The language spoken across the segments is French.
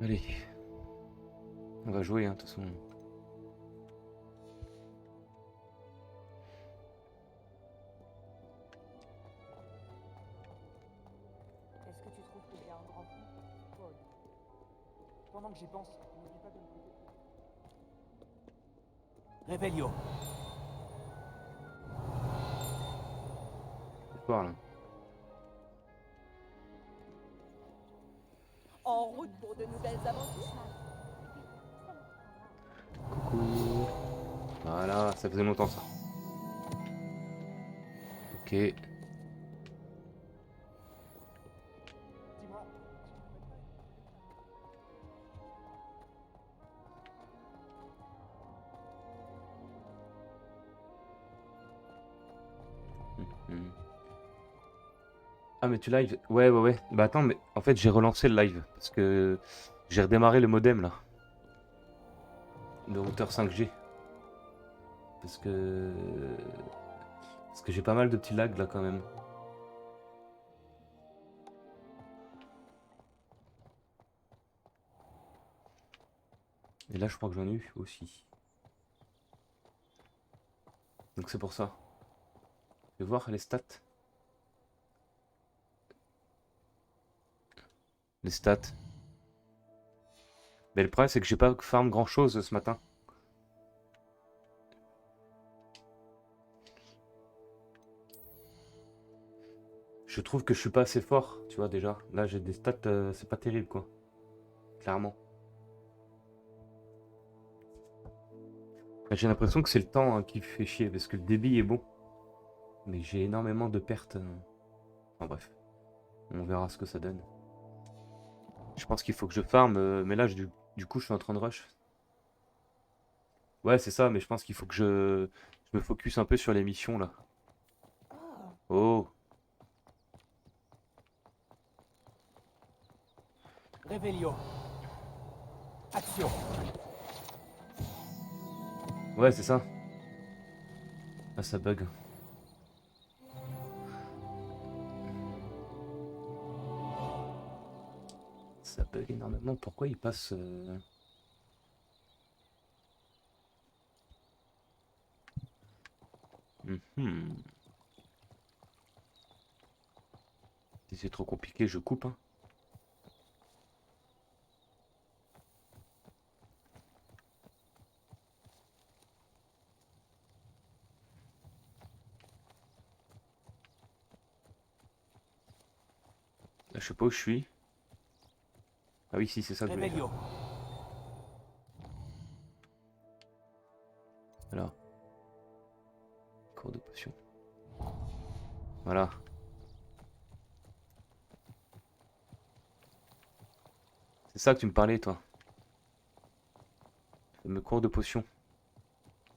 Allez, on va jouer, hein, de toute façon. Est-ce que tu trouves qu'il y a un grand fou, Paul? Pendant que j'y pense, n'oublie pas de me poser. Réveillon. C'est fort, là. En route pour de nouvelles aventures. Coucou. Voilà, ça faisait longtemps, ça. Ok. Dis-moi, Hmm. Ah, mais tu live? Ouais, ouais, ouais. Bah attends, mais en fait, j'ai relancé le live parce que j'ai redémarré le modem, là. Le routeur 5G. Parce que... Parce que j'ai pas mal de petits lags, là, quand même. Et là, je crois que j'en ai eu aussi. Donc c'est pour ça. Je vais voir les stats. Les stats. Mais le problème, c'est que j'ai pas farm grand chose ce matin. Je trouve que je suis pas assez fort, tu vois, déjà. Là, j'ai des stats, c'est pas terrible, quoi. Clairement. J'ai l'impression que c'est le temps, hein, qui fait chier, parce que le débit est bon. Mais j'ai énormément de pertes. Enfin bref. On verra ce que ça donne. Je pense qu'il faut que je farm, mais là, du coup, je suis en train de rush. Ouais, c'est ça, mais je pense qu'il faut que je me focus un peu sur les missions, là. Oh, Réveillon. Action. ouais, c'est ça. Ah, ça bug. Ça bug énormément. Pourquoi il passe... Mhm. Si c'est trop compliqué, je coupe, hein. Là, je sais pas où je suis. Ah oui, si, c'est ça que je voulais faire. Réveillon. Alors, cours de potion. Voilà. C'est ça que tu me parlais, toi. Le fameux cours de potion.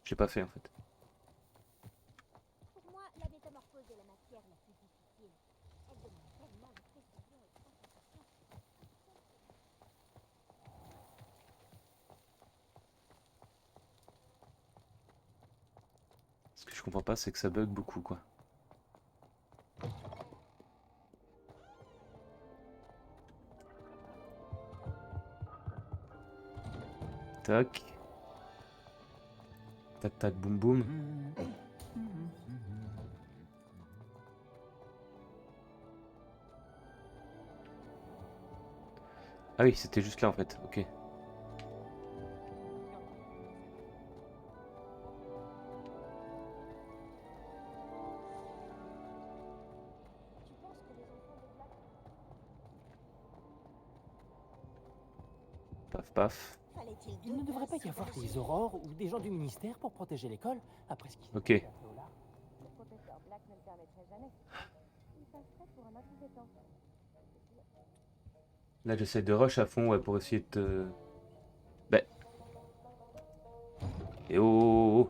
J'ai pas fait, en fait. Pour moi, la métamorphose est la matière la plus difficile. Elle demande tellement de précision et de concentration. Ce que je comprends pas, c'est que ça bug beaucoup, quoi. Tac. Tac, tac, boum, boum. Ah oui, c'était juste là, en fait. Ok. Tu penses que les enfants de Black Paf, paf. Fallait-il Il ne devrait pas y avoir des aurores ou des gens du ministère pour protéger l'école après ce qui s'est Ok. passé à Féola. Le professeur Black ne le permettrait jamais. Il passerait pour un incompétent. Là, j'essaie de rush à fond, ouais, pour essayer de te... Bah. Et oh, oh, oh,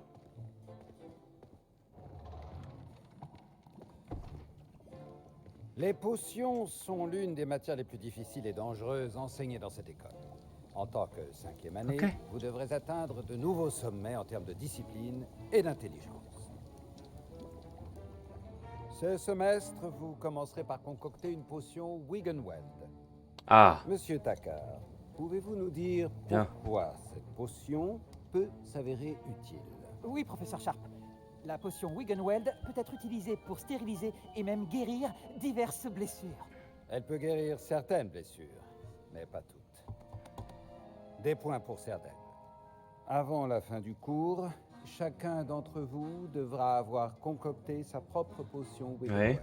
Les potions sont l'une des matières les plus difficiles et dangereuses enseignées dans cette école. En tant que 5e année, Ok. vous devrez atteindre de nouveaux sommets en termes de discipline et d'intelligence. Ce semestre, vous commencerez par concocter une potion Wiggenweld. Ah. Monsieur Takar, Pouvez-vous nous dire Bien. pourquoi cette potion peut s'avérer utile? Oui, professeur Sharp. La potion Wiggenweld peut être utilisée pour stériliser et même guérir diverses blessures. Elle peut guérir certaines blessures, mais pas toutes. Des points pour certaines. Avant la fin du cours, chacun d'entre vous devra avoir concocté sa propre potion Wiggenweld.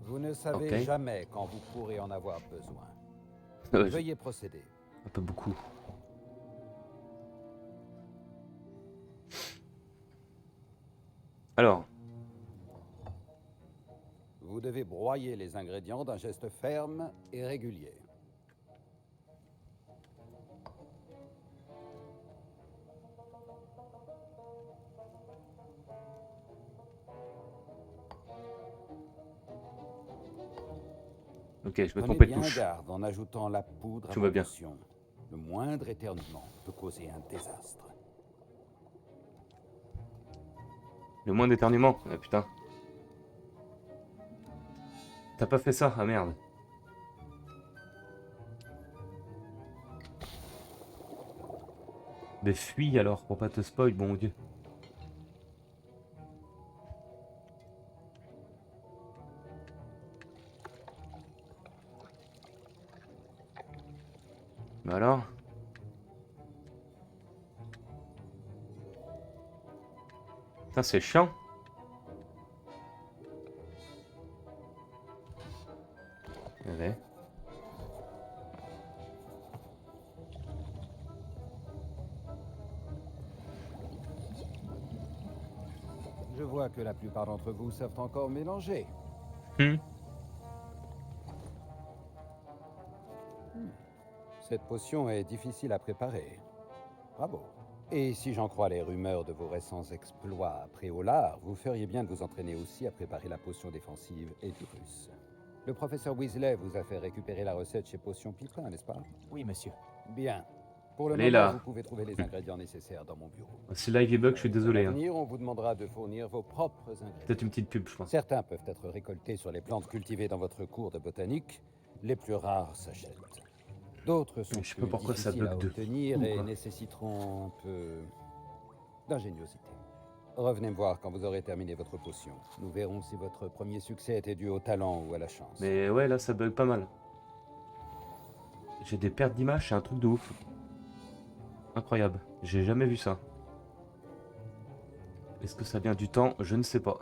Vous ne savez Ok. jamais quand vous pourrez en avoir besoin. Ouais, Veuillez procéder. un peu beaucoup. Alors, Vous devez broyer les ingrédients d'un geste ferme et régulier. ok, je me Prenez trompais de bien touche. garde en ajoutant la poudre à Tout vos va bien. potions. Le moindre éternuement peut causer un désastre. Le moins d'éternuement. Ah putain. T'as pas fait ça? Ah merde. Mais fuis alors pour pas te spoil, bon Dieu. Bah alors? Putain, c'est chiant. Ouais. Je vois que la plupart d'entre vous savent encore mélanger. Hmm. Cette potion est difficile à préparer. Bravo. Et si j'en crois les rumeurs de vos récents exploits à Préolard, vous feriez bien de vous entraîner aussi à préparer la potion défensive et du russe. Le professeur Weasley vous a fait récupérer la recette chez Potion Pipin, n'est-ce pas? Oui, monsieur. Bien. Pour le Elle est moment, là. vous pouvez trouver les ingrédients nécessaires dans mon bureau. C'est live et bug, je suis désolé. À Hein. l'avenir, on vous demandera de fournir vos propres ingrédients. Peut-être une petite pub, je pense. Certains peuvent être récoltés sur les plantes cultivées dans votre cours de botanique. Les plus rares s'achètent. D'autres sont Je sais pas plus pourquoi ça difficiles à bug de obtenir fou, et quoi. nécessiteront un peu d'ingéniosité. Revenez me voir quand vous aurez terminé votre potion. Nous verrons si votre premier succès était dû au talent ou à la chance. Mais ouais, là, ça bug pas mal. J'ai des pertes d'image, c'est un truc de ouf. Incroyable. J'ai jamais vu ça. Est-ce que ça vient du temps? Je ne sais pas.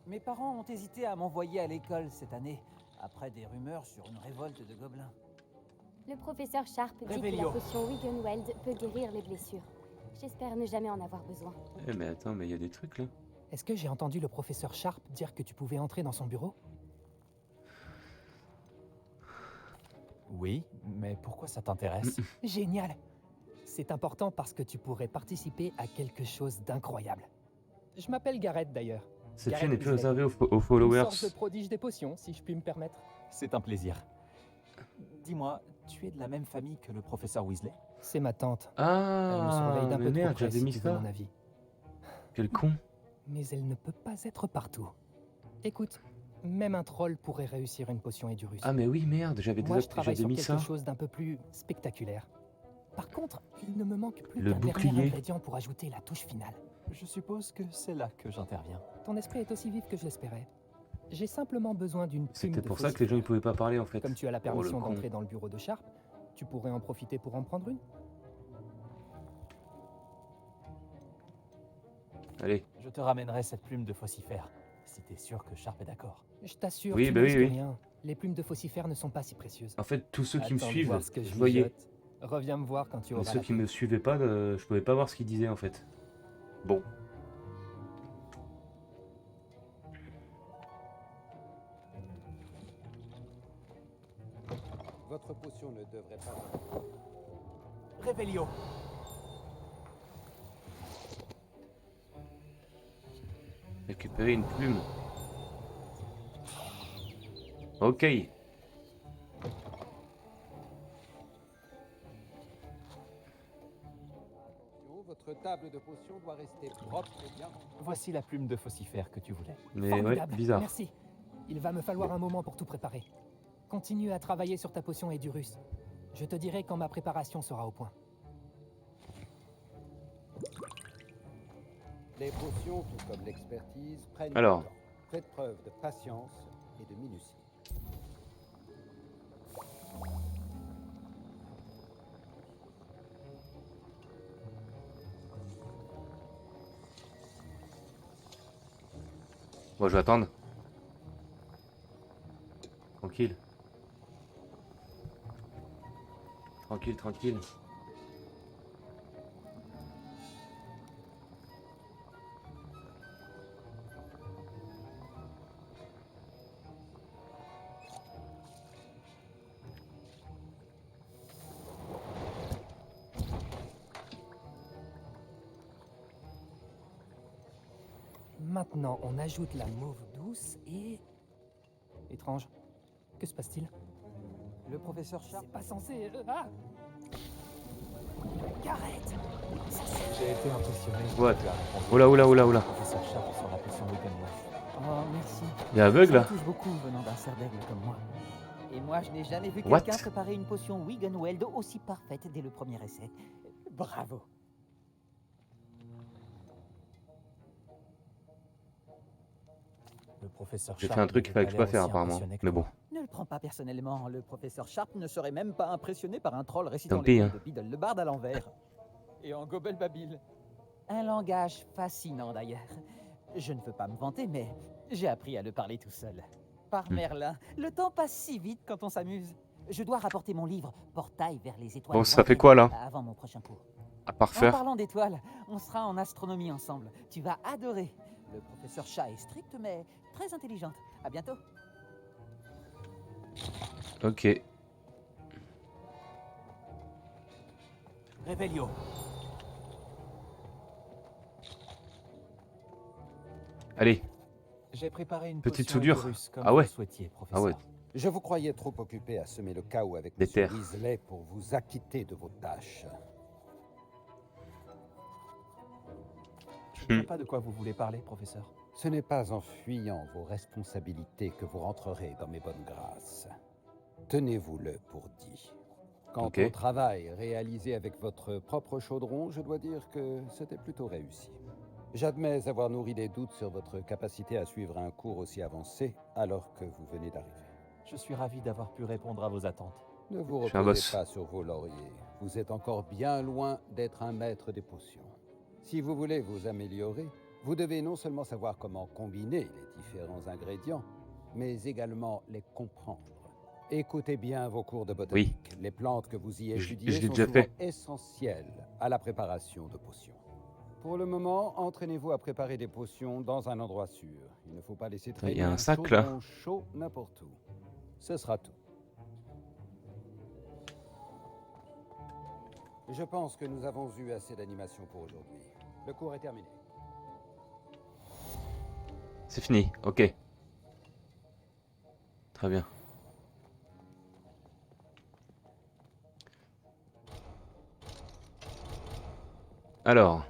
Mes parents ont hésité à m'envoyer à l'école cette année, après des rumeurs sur une révolte de gobelins. Le professeur Sharp dit que la Réveillon. potion Wiggenweld peut guérir les blessures. J'espère ne jamais en avoir besoin. Eh mais attends, mais il y a des trucs là. Est-ce que j'ai entendu le professeur Sharp dire que tu pouvais entrer dans son bureau? Oui, mais pourquoi ça t'intéresse? Génial! C'est important parce que tu pourrais participer à quelque chose d'incroyable. Je m'appelle Gareth d'ailleurs. Cette Gareth chaîne est plus Weasley. réservée aux Une followers. sorte de prodige des potions, si je puis me permettre. C'est un plaisir. Dis-moi, tu es de la même famille que le professeur Weasley? C'est ma tante. Elle me Ah, surveille d'un mais peu trop merde, près, j'avais si mis tu veux ça. mon avis. Quel con. Mais elle ne peut pas être partout. Écoute, même un troll pourrait réussir une potion Edurus. Ah mais oui, merde, j'avais Moi, je travaille j'avais sur mis quelque ça. chose d'un peu plus spectaculaire. Par contre, il ne me manque plus Le qu'un dernier bouclier. ingrédient pour ajouter la touche finale. Je suppose que c'est là que j'interviens. Ton esprit est aussi vif que je l'espérais. J'ai simplement besoin d'une plume C'était de pour ça que les gens ils faucifère. pouvaient pas parler en fait. Comme tu as la Oh, le permission con. d'entrer dans le bureau de Sharp, tu pourrais en profiter pour en prendre une. Allez. Je te ramènerai cette plume de faucifère, si t'es sûr que Sharp est d'accord. Je t'assure, Oui, tu bah ne oui, risques oui. rien. Les plumes de faucifère ne sont pas si précieuses. En fait, tous ceux qui me Attends de suivent, voir ce que je je voyais. mijote. Reviens me voir quand tu Mais auras ceux la qui me suivaient pas, je pouvais pas voir ce qu'ils disaient en fait. Bon. Votre potion ne devrait pas... Réveillon. Récupérer une plume. Ok. Attention, votre votre table de potions doit rester propre et bien. Voici la plume de faucifère que tu voulais. Mais ouais, Formidable. bizarre. Merci. Il va me falloir un moment pour tout préparer. Continue à travailler sur ta potion Edurus. Je te dirai quand ma préparation sera au point. Les potions, tout comme l'expertise, prennent Alors. du temps. Faites preuve de patience et de minutie. Moi, je vais attendre. Tranquille. Tranquille, tranquille. Maintenant, on ajoute la mauve douce et... Étrange. Que se passe-t-il? Le professeur Sharp. C'est pas censé... Ah Garrett. Ça c'est... J'ai été impressionné. What? Tu as répondu Oula, oula, oula, oula. au professeur Sharp sur la potion Wickenwell. Oh, merci. Il y a aveugle Ça là. me touche beaucoup venant d'un cerf d'aigle comme moi. Et moi, je n'ai jamais vu What? quelqu'un préparer une potion Wiggenweld aussi parfaite dès le premier essai. Bravo. Le professeur J'ai Sharp fait un truc qu'il fallait n'avait pas l'air faire aussi apparemment. impressionné que Mais toi. bon. Ne le prends pas personnellement, le professeur Sharp ne serait même pas impressionné par un troll récitant Tant pis, les hein. mots de Biddle le barde à l'envers. Et en gobel babil. Un langage fascinant d'ailleurs. Je ne veux pas me vanter, mais j'ai appris à le parler tout seul. Par Merlin, le temps passe si vite quand on s'amuse. Je dois rapporter mon livre, Portail vers les étoiles. Bon, ça fait lointaines, quoi là? Avant mon prochain cours. À part En faire. parlant d'étoiles, on sera en astronomie ensemble. Tu vas adorer. Le professeur Chat est strict, mais très intelligente. À bientôt. Ok. Réveillon. Allez. J'ai préparé une Petite potion soudure. Edurus comme Ah ouais. vous le souhaitiez, professeur. Ah ouais. Je vous croyais trop occupé à semer le chaos avec Des M. terres. Weasley pour vous acquitter de vos tâches. Je ne sais pas de quoi vous voulez parler, professeur. Ce n'est pas en fuyant vos responsabilités que vous rentrerez dans mes bonnes grâces. Tenez-vous-le pour dit. Quant Ok. au travail réalisé avec votre propre chaudron, je dois dire que c'était plutôt réussi. J'admets avoir nourri des doutes sur votre capacité à suivre un cours aussi avancé alors que vous venez d'arriver. Je suis ravi d'avoir pu répondre à vos attentes. Ne vous Je suis un reposez boss. pas sur vos lauriers. Vous êtes encore bien loin d'être un maître des potions. Si vous voulez vous améliorer, vous devez non seulement savoir comment combiner les différents ingrédients, mais également les comprendre. Écoutez bien vos cours de botanique. Les plantes que vous y étudiez je l'ai sont déjà souvent fait. essentielles à la préparation de potions. Pour le moment, entraînez-vous à préparer des potions dans un endroit sûr. Il ne faut pas laisser traîner Il y a un sac, là. chaudron chaud n'importe où. Ce sera tout. Je pense que nous avons eu assez d'animation pour aujourd'hui. Le cours est terminé. C'est fini. Ok. Très bien. Alors.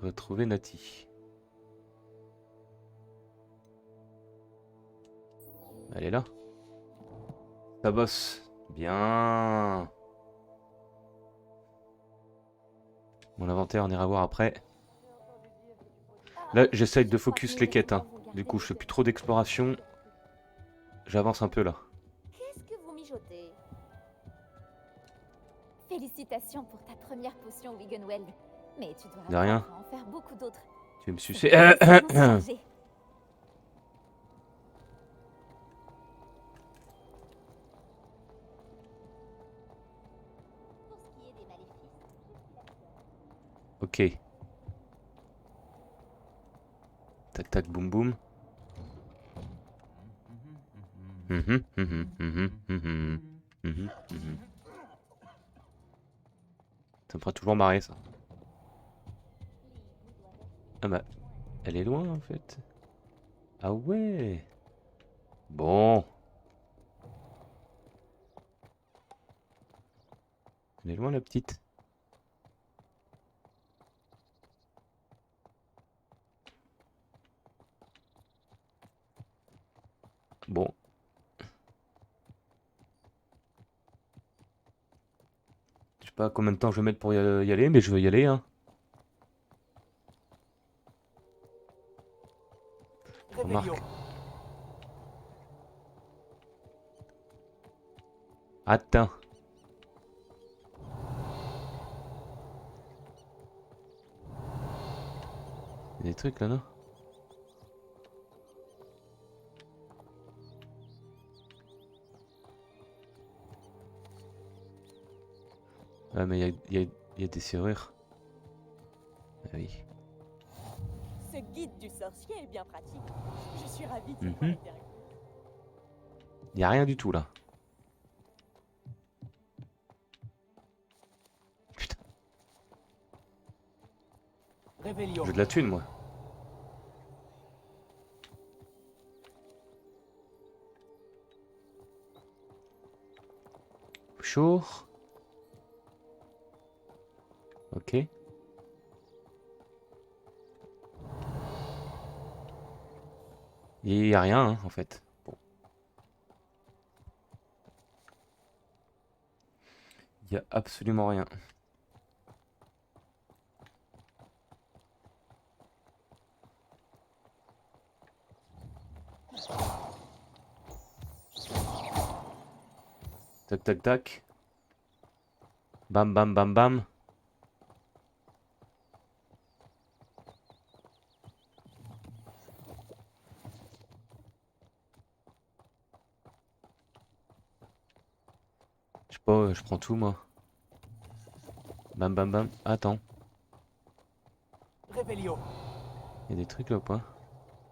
Retrouver Nati. Elle est là. Ça bosse. Bien. Mon inventaire, on ira voir après. Là, j'essaye de focus les quêtes. Hein. Du coup, je fais plus trop d'exploration. J'avance un peu là. Qu'est-ce que vous mijotez? Félicitations pour ta première potion Wiggenweld. Mais tu dois De rien. apprendre à en faire beaucoup d'autres. Tu veux me C'est sucer extrêmement chargé. Pour ce qui est des maléfices, je suis la seule. Ok. Tac tac boum boum. Mhm, mhm, mhm, mhm, mhm, mhm. Ça me fera toujours marrer ça. Ah bah, elle est loin en fait. Ah ouais. Bon. Elle est loin la petite. Bon. Je sais pas combien de temps je vais mettre pour y aller, mais je veux y aller, hein. Réveillon. Remarque. Attends. Il y a des trucs là, non? Ah, mais il y a des serrures. Ah oui. Ce guide du sorcier est bien pratique. Je suis ravie d'y Mhm. avoir été incluse. Il y a rien du tout là. Putain, Réveillon. j'ai de la thune moi. Chaud. Ok. Il y a rien, hein, en fait. Bon. Il y a absolument rien. Tac tac tac. Bam bam bam bam. Je sais pas, je prends tout moi. Bam bam bam. Attends. Réveillon. Il y a des trucs là ou pas?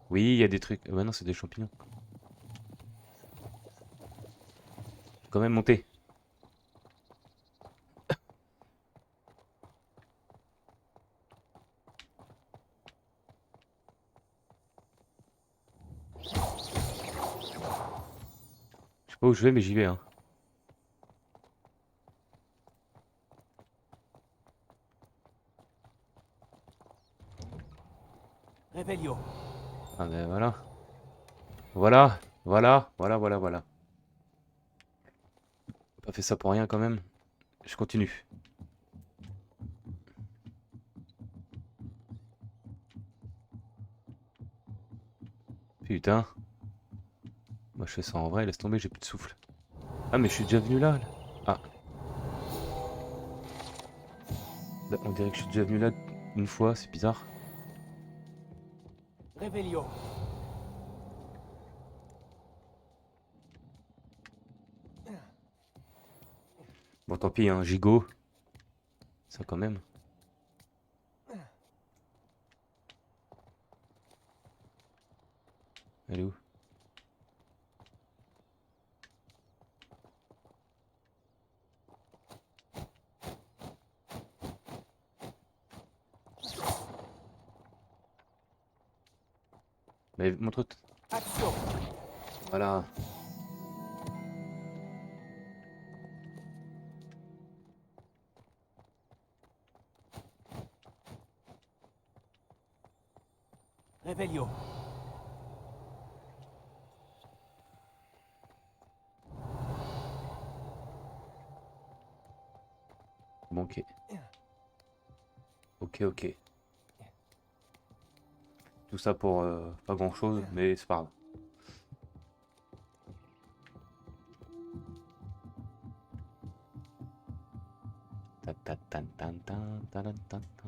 Oui, il y a des trucs. Ouais, non, c'est des champignons. Faut quand même monter. Je sais pas où je vais, mais j'y vais, hein. Réveillon. Ah ben voilà. Voilà. Voilà. Voilà, voilà, voilà. J'ai pas fait ça pour rien quand même. Je continue. Putain. Moi je fais ça en vrai, laisse tomber, j'ai plus de souffle. Ah mais je suis déjà venu là. Ah. Bah, on dirait que je suis déjà venu là une fois, c'est bizarre. Réveillon. Bon tant pis, hein, gigot. Ça quand même. Elle est où? Mais montre. Action. Voilà. Réveillon. Bon ok. Ok ok. Tout ça pour pas grand chose, mais c'est pas grave. Ta ta tan tan tan tan tan tan.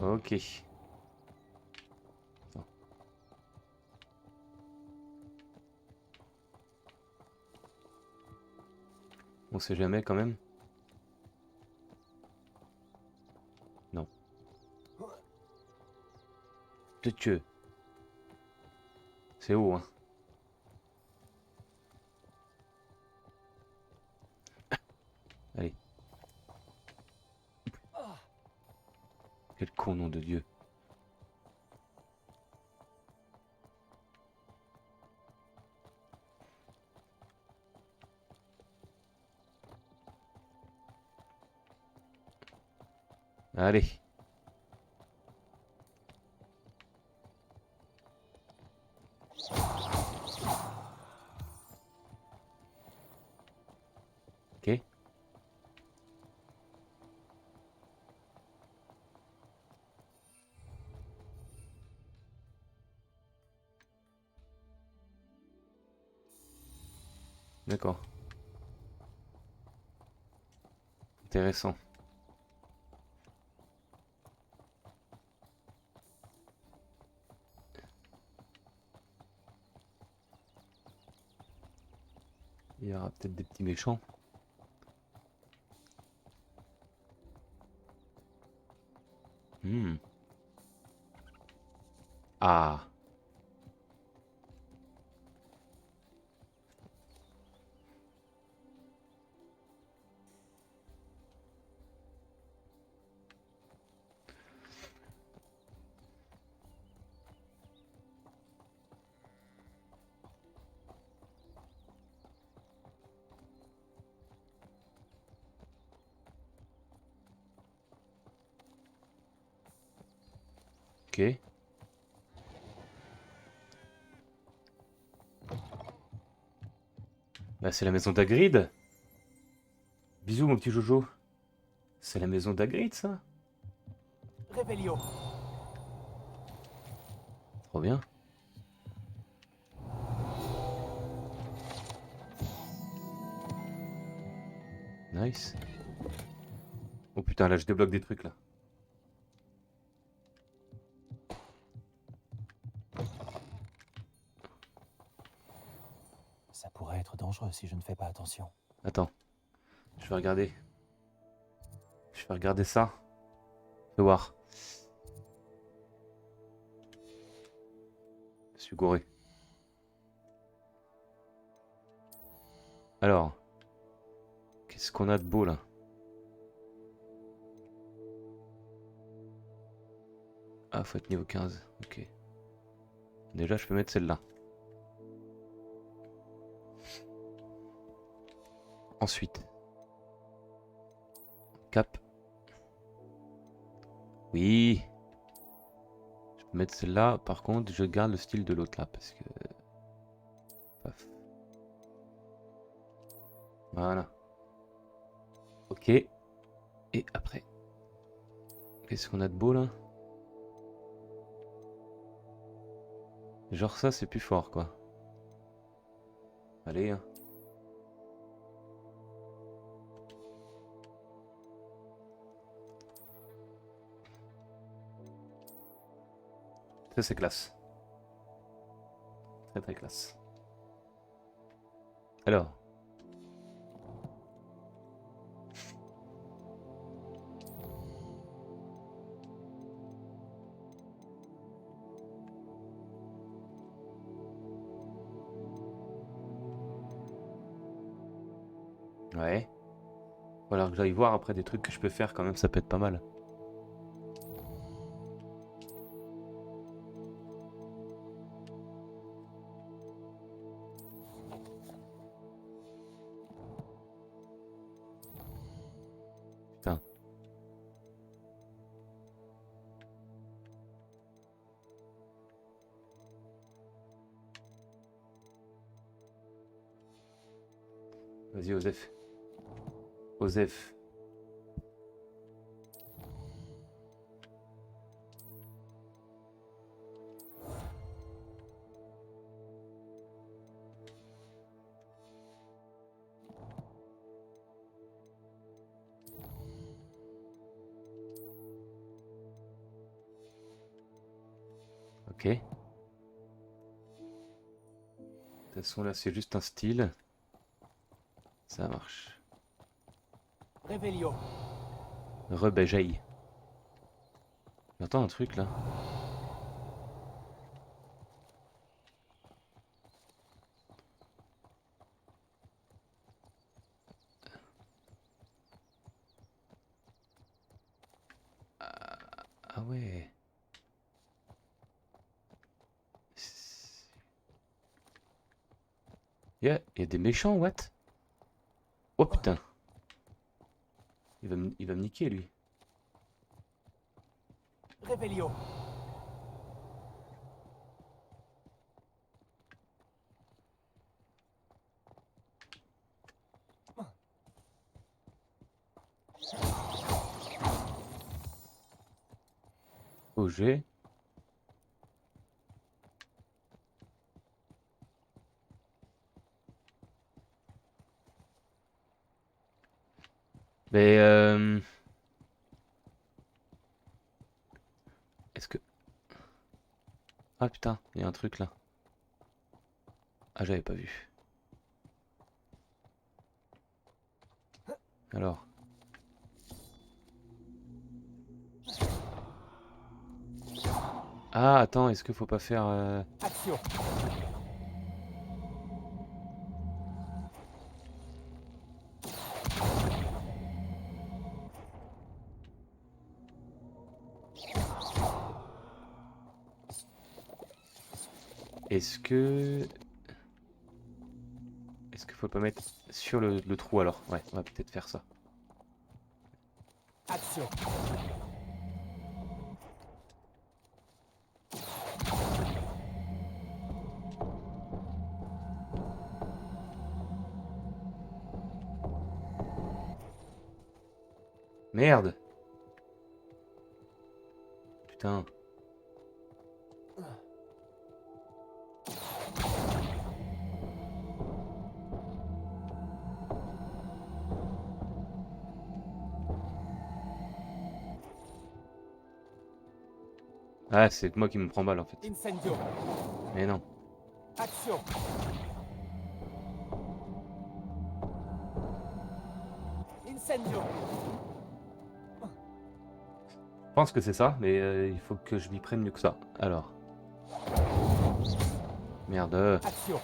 Ok. Attends. On sait jamais quand même. Non. Peut-être que. C'est haut, hein. Allez. con, nom de Dieu. Allez. Ok. D'accord. Intéressant. Il y aura peut-être des petits méchants. Hmm. Ah. Ok. Bah c'est la maison d'Hagrid. Bisous mon petit Jojo. C'est la maison d'Hagrid ça. Réveillon. Trop bien. Nice. Oh putain là je débloque des trucs là. Ça pourrait être dangereux si je ne fais pas attention. Attends. Je vais regarder. Je vais regarder ça. Fais voir. Je suis gouré. Alors. Qu'est-ce qu'on a de beau là? Ah, faut être niveau 15. Ok. Déjà, je peux mettre celle-là. Ensuite. Cap. Oui. Je peux mettre celle-là. Par contre, je garde le style de l'autre là. Parce que... Paf. Voilà. Ok. Et après. Qu'est-ce qu'on a de beau là? Genre ça, c'est plus fort quoi. Allez, hein. Ça, c'est classe. Très très classe. Alors. Ouais. Ou alors que j'aille voir après des trucs que je peux faire quand même, ça peut être pas mal. Putain. Vas-y, Osef. Osef. Ok. De toute façon, là, c'est juste un style. Ça marche. Réveillon. Rebégeille. J'entends un truc là. Ah Ah ouais. Y a des méchants, what? Oh putain. Il va me niquer, lui. Revelio. OG. Mais est-ce que... Ah putain, il y a un truc là. Ah, j'avais pas vu. Alors. Ah, attends, est-ce qu'il faut pas faire... Action. Est-ce que... Est-ce qu'il faut pas mettre sur le trou alors? Ouais, on va peut-être faire ça. Action. Merde! Putain. Ah, c'est moi qui me prends balle en fait. Incendio. Mais non. Action. Incendio. Je pense que c'est ça, mais il faut que je m'y prenne mieux que ça. Alors. Merde. Action.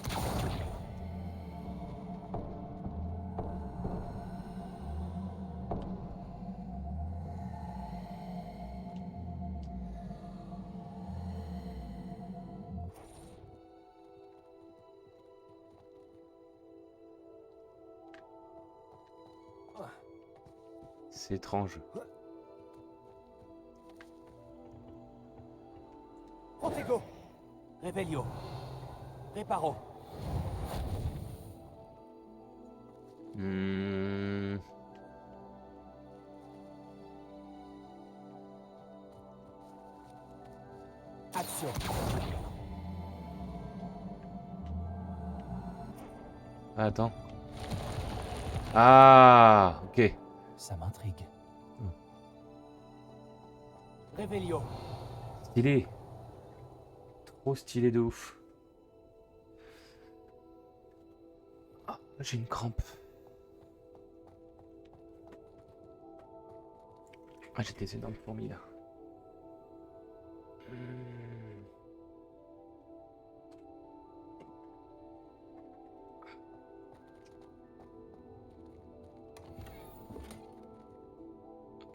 C'est étrange. Protego. Revelio. Reparo. Hmm. Action. Ah, attends. Ah, ok. Ça m'intrigue. Revelio. Stylé. Trop stylé de ouf. Ah, j'ai une crampe. Ah, j'ai des énormes fourmis là.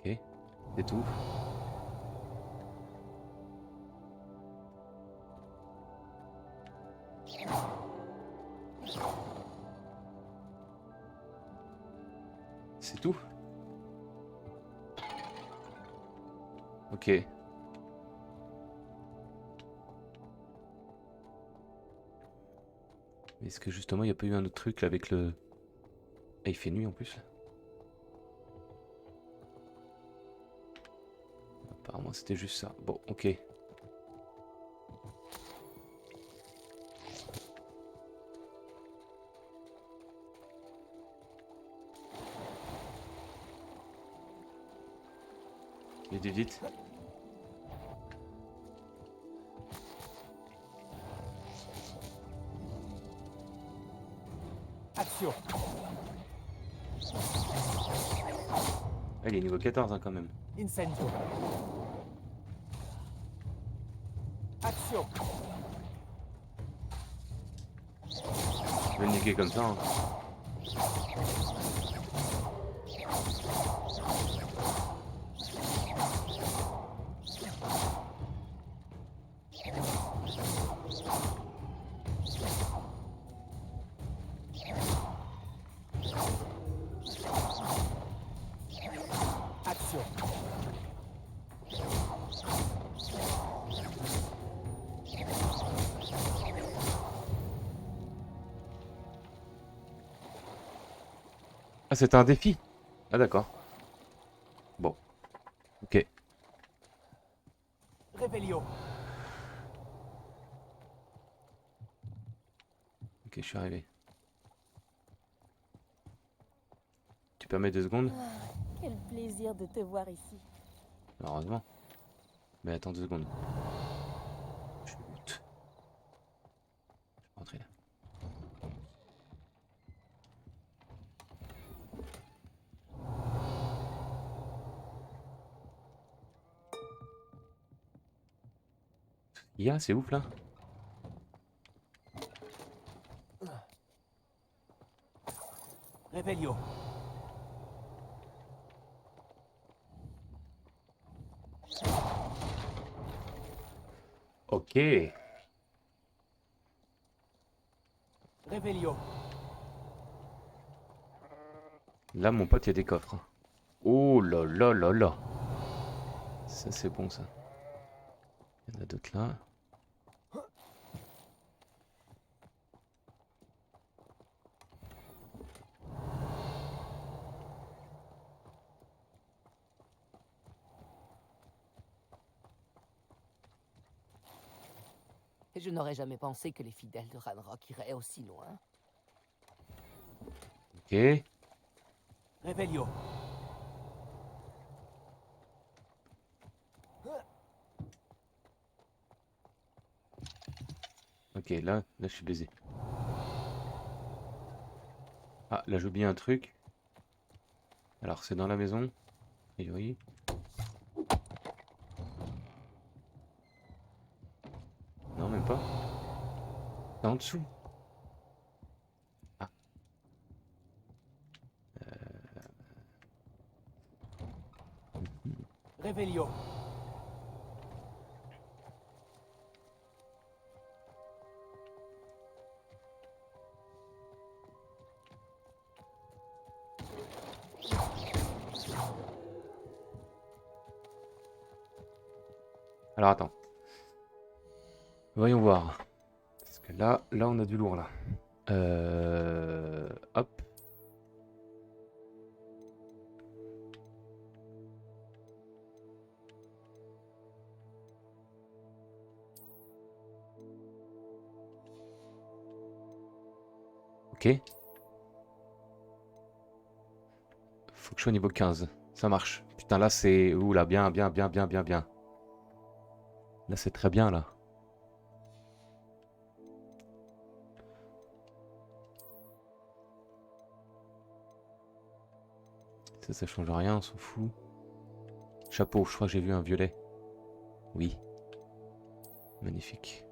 Ok, c'est tout. C'est tout. Ok. Est-ce que justement il n'y a pas eu un autre truc là avec le... Ah, il fait nuit en plus là. Apparemment c'était juste ça. Bon, ok. Vite, vite, vite. Action. Ah, il est niveau 14 hein, quand même. Incendio. Action. Je vais le niquer comme ça. Hein. Ah, c'était un défi? Ah, d'accord. Bon. Ok. Revelio. Ok, je suis arrivé. Tu permets 2 secondes? Ah, quel plaisir de te voir ici. Heureusement. Mais attends 2 secondes. Chut. Je vais rentrer là. C'est ouf là. Revelio. Ok. Revelio. Là, mon pote, il y a des coffres. Oh là là là là. Ça, c'est bon ça. Il y en a d'autres là. Je n'aurais jamais pensé que les fidèles de Ranrock iraient aussi loin. Ok. Revelio. Ok, là, je suis baisé. Ah, là, j'ai oublié un truc. Alors, c'est dans la maison. A priori. Non, même pas. C'est en dessous. Ah. Revelio. Alors, attends. Voyons voir. Parce que là, on a du lourd là. Hop. Ok. Faut que je sois niveau 15. Ça marche. Putain, là, c'est... Ouh là, bien, bien, bien, bien, bien, bien. Là, c'est très bien, là. Ça change rien, on s'en fout. Chapeau, je crois que j'ai vu un violet. Oui. Magnifique.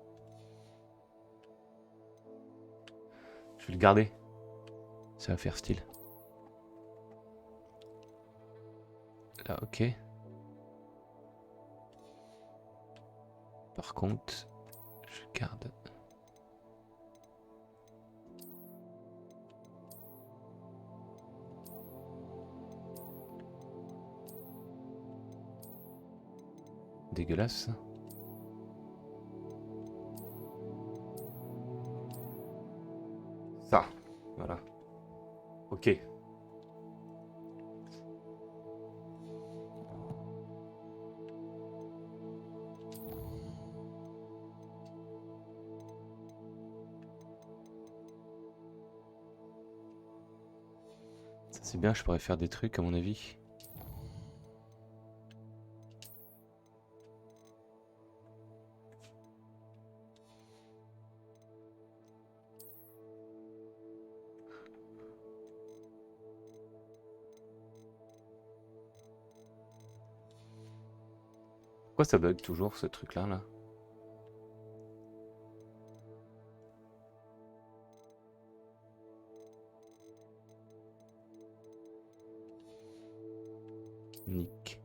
Je vais le garder. Ça va faire style. Là, ok. Par contre, je garde. Dégueulasse. Ça. Voilà. Ok. Ça c'est bien, je pourrais faire des trucs à mon avis. Pourquoi ça bug toujours ce truc là? Nick.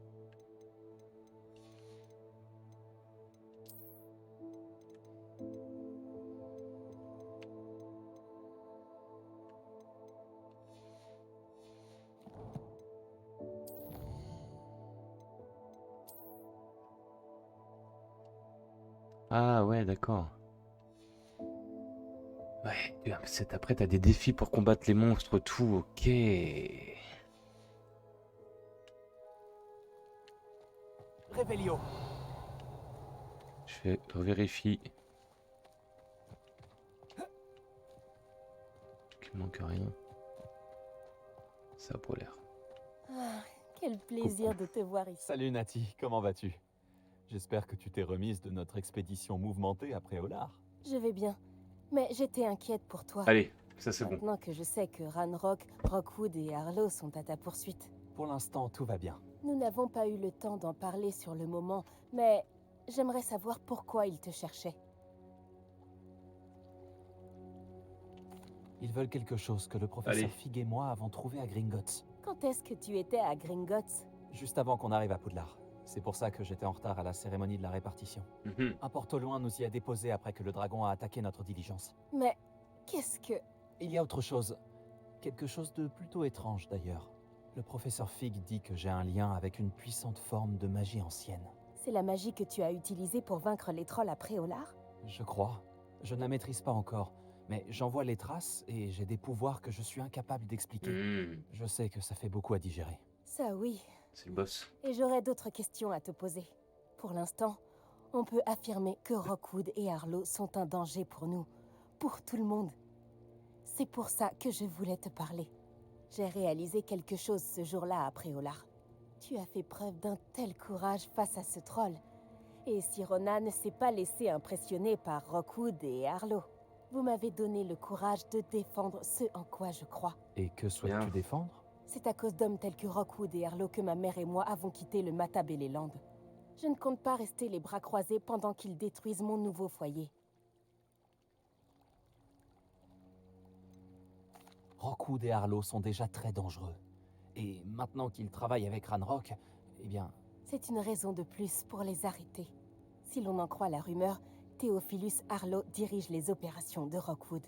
Ah ouais, d'accord. Ouais. Ah, mais après, t'as des défis pour combattre les monstres, tout, ok. Revelio. Je vérifie. Qu'il manque rien. Ça a pas l'air. Ah, quel plaisir de te voir ici. Salut Nati, comment vas-tu? J'espère que tu t'es remise de notre expédition mouvementée après Olar. Je vais bien, mais j'étais inquiète pour toi. Allez, ça c'est bon. Maintenant que je sais que Ranrock, Rockwood et Harlow sont à ta poursuite. Pour l'instant, tout va bien. Nous n'avons pas eu le temps d'en parler sur le moment, mais j'aimerais savoir pourquoi ils te cherchaient. Ils veulent quelque chose que le professeur Allez. Fig et moi avons trouvé à Gringotts, Quand est-ce que tu étais à Gringotts? juste avant qu'on arrive à Poudlard. C'est pour ça que j'étais en retard à la cérémonie de la répartition. Mhm. Un porte au loin nous y a déposés après que le dragon a attaqué notre diligence. Mais qu'est-ce que... Il y a autre chose. Quelque chose de plutôt étrange d'ailleurs. Le professeur Fig dit que j'ai un lien avec une puissante forme de magie ancienne. C'est la magie que tu as utilisée pour vaincre les trolls après Olar? Je crois. Je ne la maîtrise pas encore, mais j'en vois les traces et j'ai des pouvoirs que je suis incapable d'expliquer. Mhm. Je sais que ça fait beaucoup à digérer. Ça oui. C'est le boss. Et j'aurais d'autres questions à te poser. Pour l'instant, on peut affirmer que Rockwood et Harlow sont un danger pour nous, pour tout le monde. C'est pour ça que je voulais te parler. J'ai réalisé quelque chose ce jour-là après Olar. Tu as fait preuve d'un tel courage face à ce troll. Et Sirona ne s'est pas laissé impressionner par Rockwood et Harlow. Vous m'avez donné le courage de défendre ce en quoi je crois. Et que souhaites-tu Bien. défendre? C'est à cause d'hommes tels que Rockwood et Harlow que ma mère et moi avons quitté le Matabeleland. Je ne compte pas rester les bras croisés pendant qu'ils détruisent mon nouveau foyer. Rockwood et Harlow sont déjà très dangereux. Et maintenant qu'ils travaillent avec Ranrock, eh bien, C'est une raison de plus pour les arrêter. Si l'on en croit la rumeur, Theophilus Harlow dirige les opérations de Rockwood.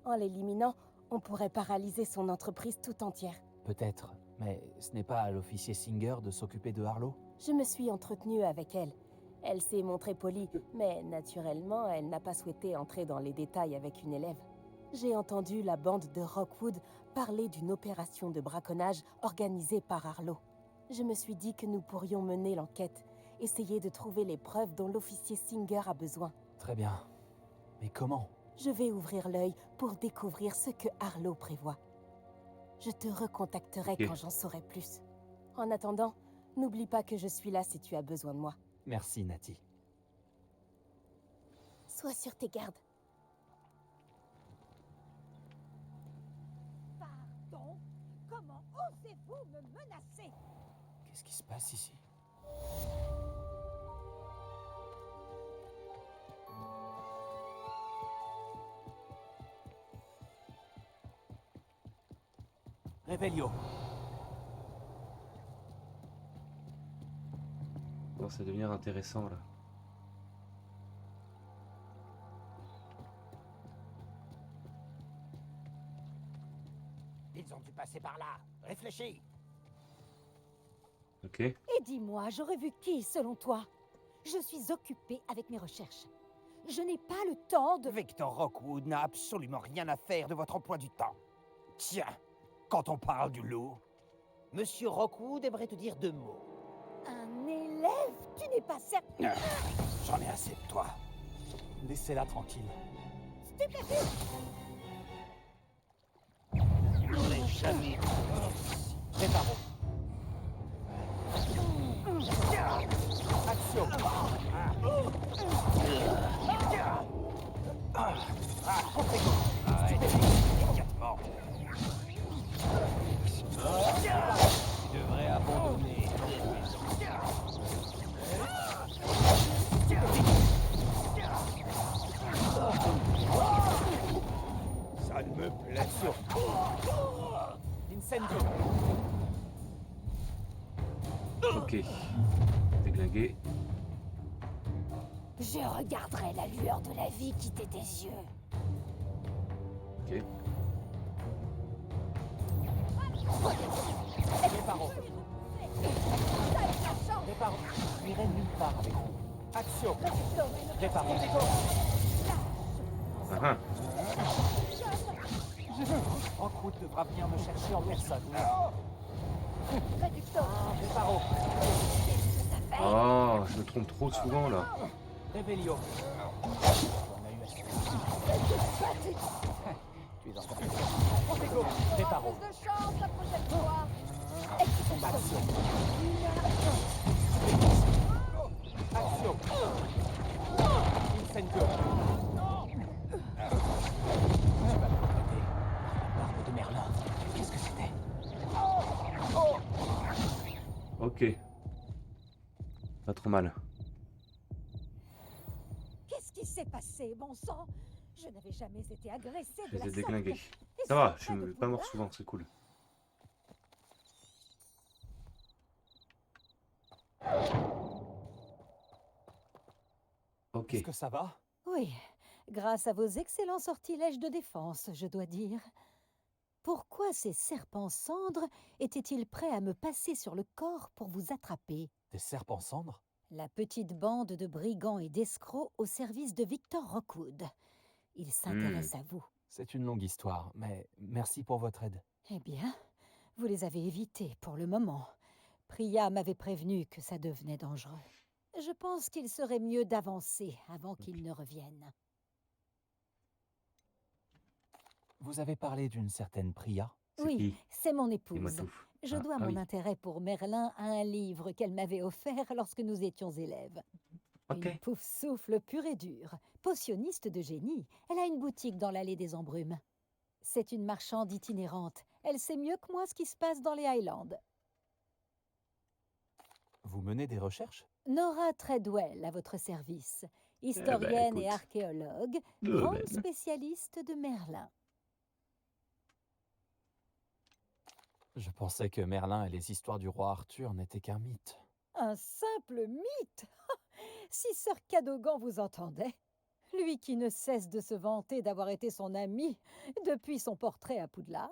En l'éliminant, on pourrait paralyser son entreprise tout entière. peut-être. Mais ce n'est pas à l'officier Singer de s'occuper de Harlow? Je me suis entretenue avec elle. Elle s'est montrée polie, mais naturellement, elle n'a pas souhaité entrer dans les détails avec une élève. J'ai entendu la bande de Rockwood parler d'une opération de braconnage organisée par Harlow. Je me suis dit que nous pourrions mener l'enquête, essayer de trouver les preuves dont l'officier Singer a besoin. Très bien. Mais comment? Je vais ouvrir l'œil pour découvrir ce que Harlow prévoit. Je te recontacterai Ok. quand j'en saurai plus. En attendant, n'oublie pas que je suis là si tu as besoin de moi. Merci, Nati. Sois sur tes gardes. Pardon? Comment osez-vous me menacer? Qu'est-ce qui se passe ici? Revelio. Bon, ça va devenir intéressant là. Ils ont dû passer par là. Réfléchis. Ok. Et dis-moi, j'aurais vu qui selon toi? Je suis occupée avec mes recherches. Je n'ai pas le temps de... Victor Rockwood n'a absolument rien à faire de votre emploi du temps. Tiens, quand on parle du loup, Monsieur Rockwood aimerait te dire 2 mots. Un élève? Tu n'es pas certain... J'en ai assez de toi. Laissez-la tranquille. Préparons. Action. Immédiatement. Tu devrais abandonner. Ça ne me plaît pas. Incendio. Ok. Déglingué. Je regarderai la lueur de la vie quitter tes yeux. Ok. Préparons. Préparons. Je n'irai nulle part avec vous. Action. Préparons. Ah ah. Rockwood devra venir me chercher en personne. Réducteur. Paro. Oh, je me trompe trop souvent là. Revelio. On a eu assez. Tu es en train de... Protego. Préparo. Plus de chance la prochaine fois. Action. Action. Incendio. Tu vas me regretter. L'arme de Merlin. Qu'est-ce que c'était? Ok. Pas trop mal. Qu'est-ce qui s'est passé, bon sang? Je n'avais jamais été agressée Je de les ai la déglingués. sorte. Et Ça va, c'est je près de suis pas mort Poudlard. souvent, c'est cool. Ok. Est-ce que ça va? Oui, grâce à vos excellents sortilèges de défense, je dois dire. Pourquoi ces serpents cendres étaient-ils prêts à me passer sur le corps pour vous attraper? Des serpents cendres? La petite bande de brigands et d'escrocs au service de Victor Rockwood. Ils s'intéressent à vous. C'est une longue histoire, mais merci pour votre aide. Eh bien, vous les avez évités pour le moment. Priya m'avait prévenu que ça devenait dangereux. Je pense qu'il serait mieux d'avancer avant qu'ils ne reviennent. Vous avez parlé d'une certaine Priya? C'est Oui, qui? c'est mon Dis-moi épouse. tout. Je Ah, dois ah mon oui. intérêt pour Merlin à un livre qu'elle m'avait offert lorsque nous étions élèves. Ok. Une pouf souffle pure et dure, potionniste de génie. Elle a une boutique dans l'allée des Embrumes. C'est une marchande itinérante. Elle sait mieux que moi ce qui se passe dans les Highlands. Vous menez des recherches? Nora Treadwell à votre service, historienne et écoute. archéologue, De grande même. spécialiste de Merlin. Je pensais que Merlin et les histoires du roi Arthur n'étaient qu'un mythe. Un simple mythe. Si Sir Cadogan vous entendait, lui qui ne cesse de se vanter d'avoir été son ami depuis son portrait à Poudlard.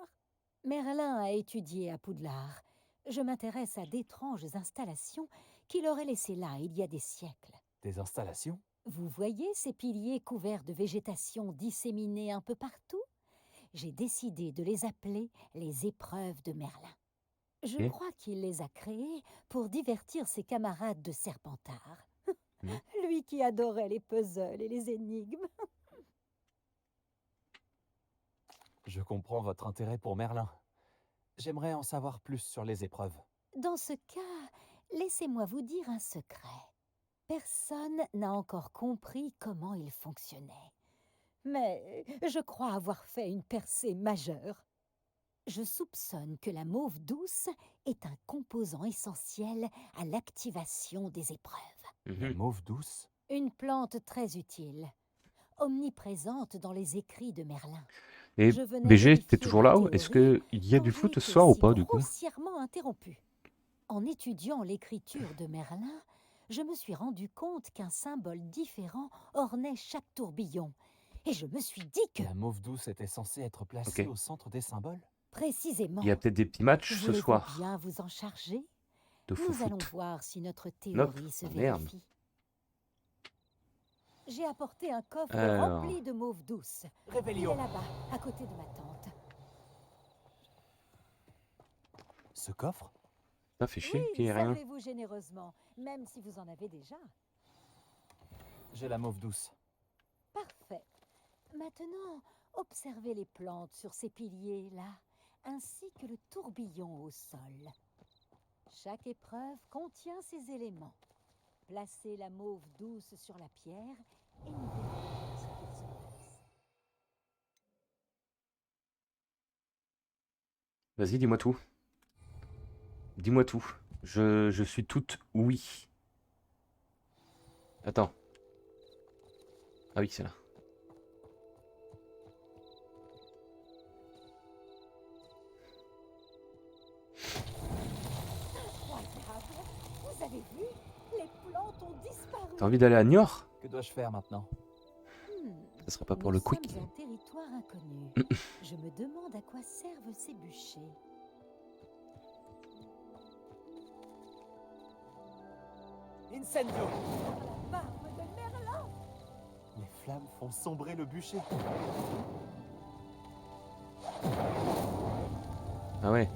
Merlin a étudié à Poudlard. Je m'intéresse à d'étranges installations qu'il aurait laissées là il y a des siècles. Des installations? Vous voyez ces piliers couverts de végétation disséminés un peu partout? J'ai décidé de les appeler les épreuves de Merlin. Je Ok. crois qu'il les a créées pour divertir ses camarades de Serpentard. Lui qui adorait les puzzles et les énigmes. Je comprends votre intérêt pour Merlin. J'aimerais en savoir plus sur les épreuves. Dans ce cas, laissez-moi vous dire un secret. Personne n'a encore compris comment il fonctionnait. Mais je crois avoir fait une percée majeure. Je soupçonne que la mauve douce est un composant essentiel à l'activation des épreuves. La mauve douce? Une plante très utile, omniprésente dans les écrits de Merlin. Et Je venais BG, vérifier t'es toujours la là? Est-ce théorie, qu'il y a du tandis foot ce que soir ou si pas du coup? grossièrement interrompu. En étudiant l'écriture de Merlin, je me suis rendu compte qu'un symbole différent ornait chaque tourbillon. Et je me suis dit que, La mauve douce était censée être placée Ok. au centre des symboles? précisément, Il y a peut-être des petits matchs ce voulez-vous soir bien vous en charger? de faux Nous allons foot. voir si notre Nope. théorie se Ah, merde. vérifie. J'ai apporté un coffre Alors. rempli de mauve douce. Il est Revelio. là-bas, à côté de ma tante. Ce coffre? Ça fait chier Oui, qu'il n'y ait rien. servez-vous généreusement, même si vous en avez déjà. J'ai la mauve douce. Parfait. Maintenant, observez les plantes sur ces piliers-là, ainsi que le tourbillon au sol. Chaque épreuve contient ces éléments. Placez la mauve douce sur la pierre et nous verrons ce qu'il se passe. Vas-y, dis-moi tout. Dis-moi tout. Je suis toute oui. Attends. Ah oui, c'est là. Incroyable! Vous avez vu? Les plantes ont disparu. T'as envie d'aller à Niort? Que dois-je faire maintenant? Ça serait pas pour Nous le quick? sommes un territoire inconnu. Je me demande à quoi servent ces bûchers. Incendio. La barbe de Merlin! Les flammes font sombrer le bûcher. Ah ouais.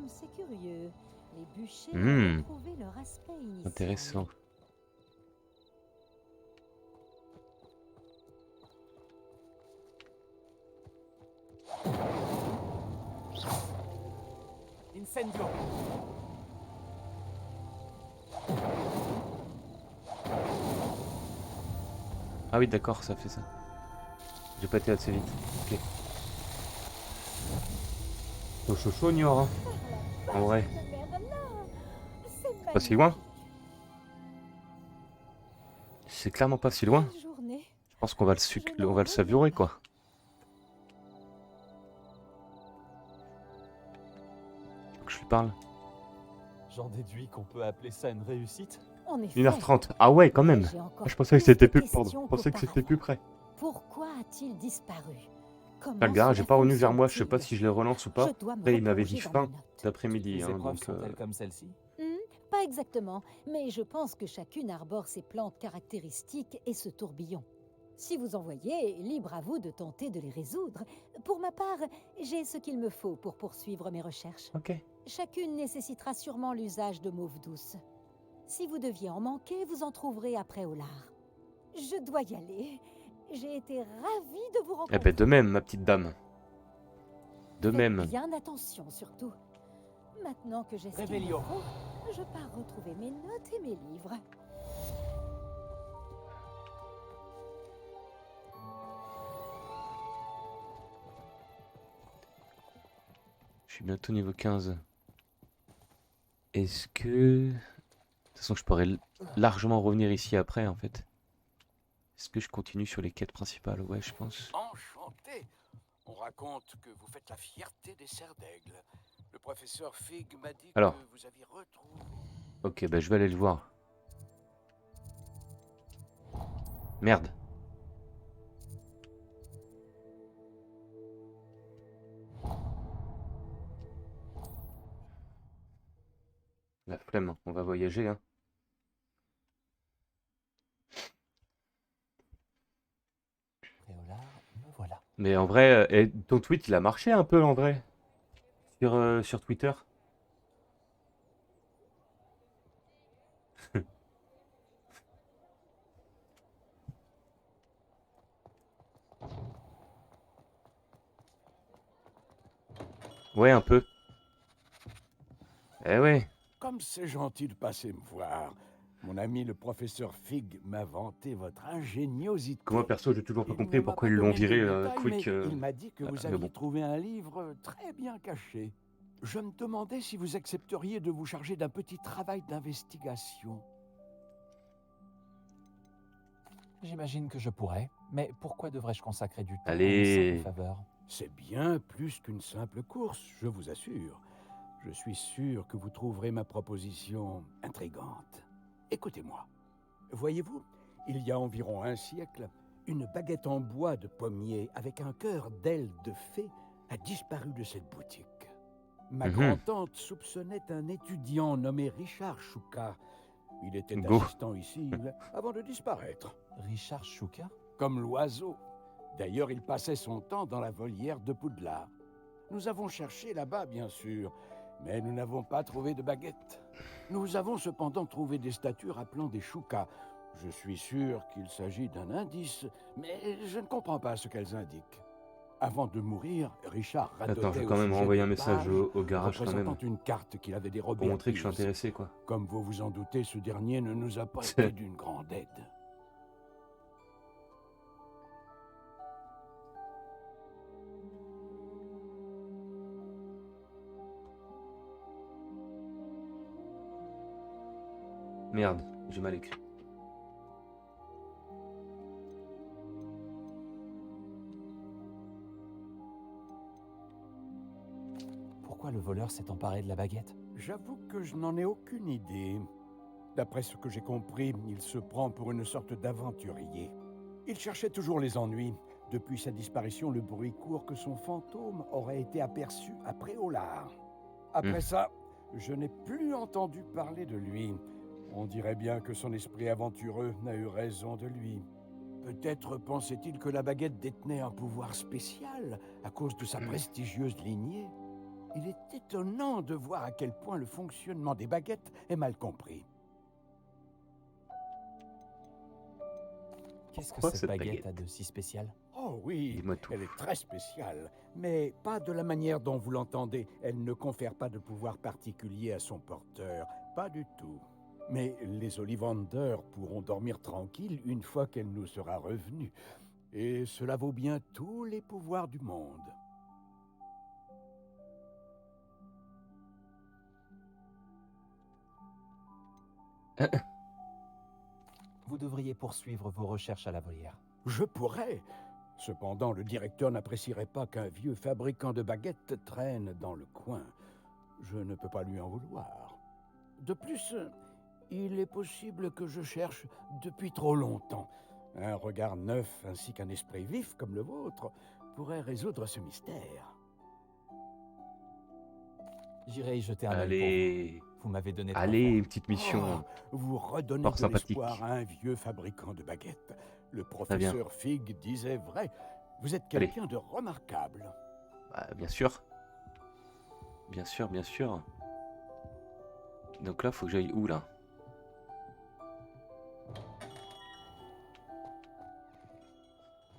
C'est curieux. Les bûchers Hmm. ont retrouvé leur aspect initial. Intéressant. Incendio. Ah oui, d'accord, ça fait ça. J'ai pas été assez vite. Ok. Chaud, chaud, Niort, hein. En vrai. Pas si loin. C'est clairement pas si loin. Quelle journée. Je pense qu'on va on va le savourer, quoi. Faut que je lui parle. J'en déduis qu'on peut appeler ça une réussite. En effet, 1h30. Ah ouais, quand même. j'ai encore Je pensais que plus c'était de plus... questions Pardon. Je pensais que c'était qu'auparavant. plus près. Pourquoi a-t-il disparu? Comment Ah, le garage cela est pas revenu vers moi. Je sais fonctionne-t-il? pas si je les relance ou pas. Je dois me Après, il m'avait dit replonger dans fin mes notes. d'après-midi. Les Hein, épreuves donc, sont-elles comme celle-ci? Pas exactement, mais je pense que chacune arbore ses plantes caractéristiques et ce tourbillon. Si vous en voyez, libre à vous de tenter de les résoudre. Pour ma part, j'ai ce qu'il me faut pour poursuivre mes recherches. Ok. Chacune nécessitera sûrement l'usage de mauve douce. Si vous deviez en manquer, vous en trouverez après au lard. Je dois y aller. J'ai été ravie de vous rencontrer. Eh ben, de même, ma petite dame. De Faites même. bien attention, surtout. Maintenant que j'ai ce qu'il me Revelio. faut, je pars retrouver mes notes et mes livres. Je suis bientôt niveau 15. Est-ce que... De toute façon, je pourrais largement revenir ici après, en fait. Est-ce que je continue sur les quêtes principales? Ouais, je pense. Enchanté. On raconte que vous faites la fierté des serres d'aigle. Le professeur Fig m'a dit Alors. que vous aviez retrouvé... Ok, bah je vais aller le voir. Merde. La flemme, on va voyager, hein. Préolard, me voilà. Mais en vrai, ton tweet, il a marché un peu, en vrai. Sur Twitter. Ouais, un peu. Eh ouais. Comme c'est gentil de passer me voir. Mon ami le professeur Fig m'a vanté votre ingéniosité. Comment perso, j'ai toujours pas Il compris ne m'a pourquoi pas ils l'ont donné de viré détails, quick. mais il m'a dit que vous mais aviez bon. trouvé un livre très bien caché. Je me demandais si vous accepteriez de vous charger d'un petit travail d'investigation. J'imagine que je pourrais, mais pourquoi devrais-je consacrer du temps à une Allez. simple faveur? C'est bien plus qu'une simple course, je vous assure. Je suis sûr que vous trouverez ma proposition intrigante. Écoutez-moi. Voyez-vous, il y a environ un siècle, une baguette en bois de pommier avec un cœur d'aile de fée a disparu de cette boutique. Ma grand-tante soupçonnait un étudiant nommé Richard Chouka. Il était Go. assistant ici avant de disparaître. Richard Chouka? Comme l'oiseau. D'ailleurs, il passait son temps dans la volière de Poudlard. Nous avons cherché là-bas, bien sûr, mais nous n'avons pas trouvé de baguette. Nous avons cependant trouvé des statues rappelant des Choukas. Je suis sûr qu'il s'agit d'un indice, mais je ne comprends pas ce qu'elles indiquent. Avant de mourir, Richard radotait Attends, je vais au quand même sujet renvoyer un des message pages au garage quand représentant même. une carte qu'il avait dérobée Pour à montrer que je suis Pierce. intéressé, quoi. Comme vous vous en doutez, ce dernier ne nous a pas été d'une grande aide. Merde, j'ai mal écrit. Pourquoi le voleur s'est emparé de la baguette? J'avoue que je n'en ai aucune idée. D'après ce que j'ai compris, il se prend pour une sorte d'aventurier. Il cherchait toujours les ennuis. Depuis sa disparition, le bruit court que son fantôme aurait été aperçu à Préolard. Après ça, je n'ai plus entendu parler de lui. On dirait bien que son esprit aventureux n'a eu raison de lui. Peut-être pensait-il que la baguette détenait un pouvoir spécial à cause de sa prestigieuse lignée. Il est étonnant de voir à quel point le fonctionnement des baguettes est mal compris. Qu'est-ce que Pourquoi cette cette baguette a baguette? de si spécial? Oh oui, Dis-moi tout. elle est très spéciale, mais pas de la manière dont vous l'entendez. Elle ne confère pas de pouvoir particulier à son porteur, pas du tout. Mais les Ollivander pourront dormir tranquilles une fois qu'elle nous sera revenue. Et cela vaut bien tous les pouvoirs du monde. Vous devriez poursuivre vos recherches à la volière. Je pourrais. Cependant, le directeur n'apprécierait pas qu'un vieux fabricant de baguettes traîne dans le coin. Je ne peux pas lui en vouloir. De plus, il est possible que je cherche depuis trop longtemps. Un regard neuf ainsi qu'un esprit vif comme le vôtre pourrait résoudre ce mystère. J'irai y jeter un œil pour Allez, vous. Vous m'avez donné de quoi allez, faire. une petite mission. Vous redonnez Fort de sympathique. l'espoir à un vieux fabricant de baguettes. Le Très bien. professeur Fig disait vrai. Vous êtes Allez. quelqu'un de remarquable. Bah, bien sûr. Bien sûr, bien sûr. Donc là, faut que j'aille où là?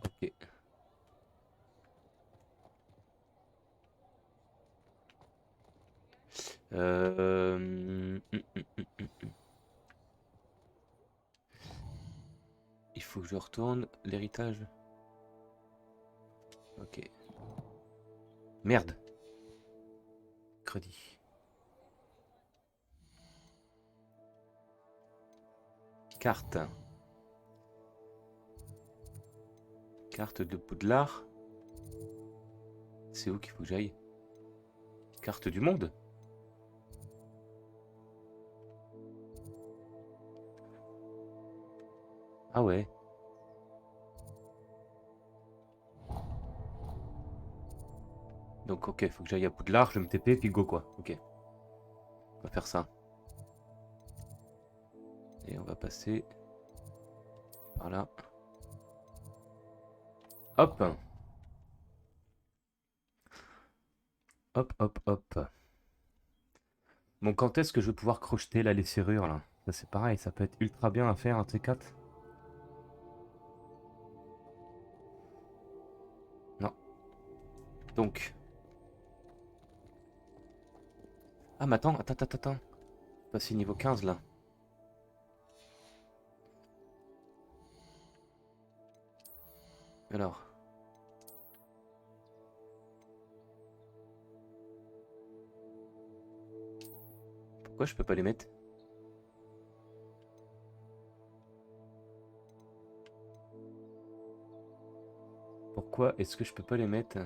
Ok. Il faut que je retourne l'héritage. Ok. Merde. Crédit. Carte. Carte de Poudlard. C'est où qu'il faut que j'aille? Carte du monde? Ah ouais. Donc ok, faut que j'aille à Poudlard, je me TP, puis go quoi. Ok. On va faire ça. Et on va passer par là. Hop. Hop, hop, hop. Bon, quand est-ce que je vais pouvoir crocheter là les serrures là? Ça c'est pareil, ça peut être ultra bien à faire un T4. Non. Donc. Ah mais attends. Passer niveau 15 là. Alors. Pourquoi je peux pas les mettre? Pourquoi est-ce que je peux pas les mettre?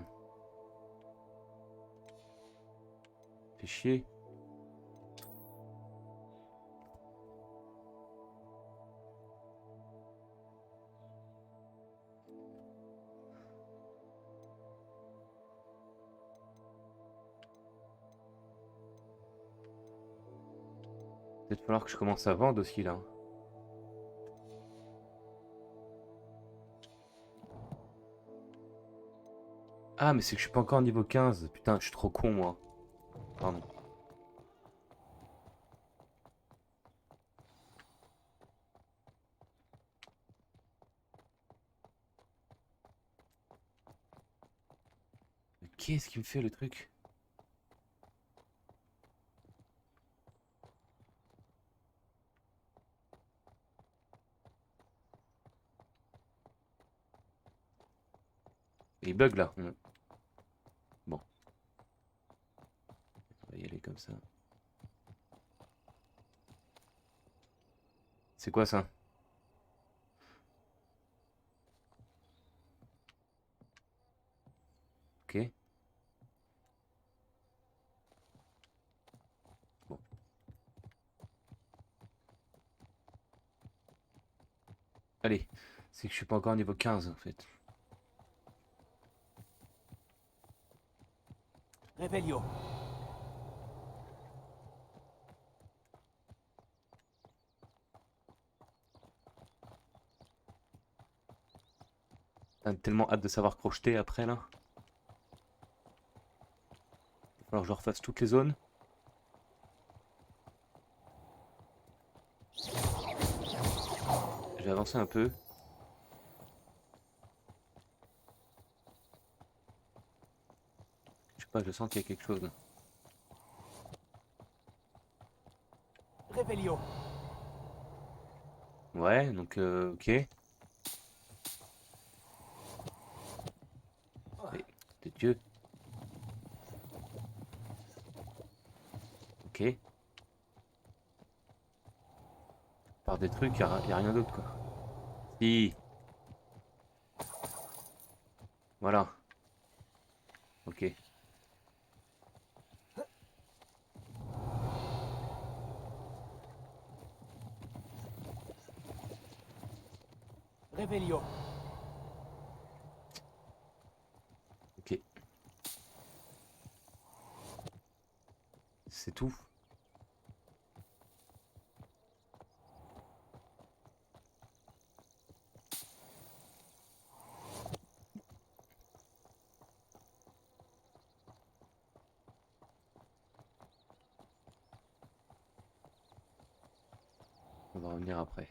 Fait chier. Peut-être falloir que je commence à vendre aussi là. Ah mais c'est que je suis pas encore niveau 15. Putain, je suis trop con moi. Pardon. Mais qu'est-ce qui me fait le truc? Il bug là. Bon. On va y aller comme ça. C'est quoi ça? Ok. Bon. Allez. C'est que je suis pas encore niveau 15 en fait. Revelio. T'as tellement hâte de savoir crocheter après là. Il va falloir que je refasse toutes les zones. J'ai avancé un peu. Je sais pas, je sens qu'il y a quelque chose là. Réveillon. Ouais, donc ok. Et, de Dieu. Ok. Par des trucs, y a rien d'autre quoi. Si. Voilà. Ok. Réveillon. Ok. C'est tout. On va revenir après.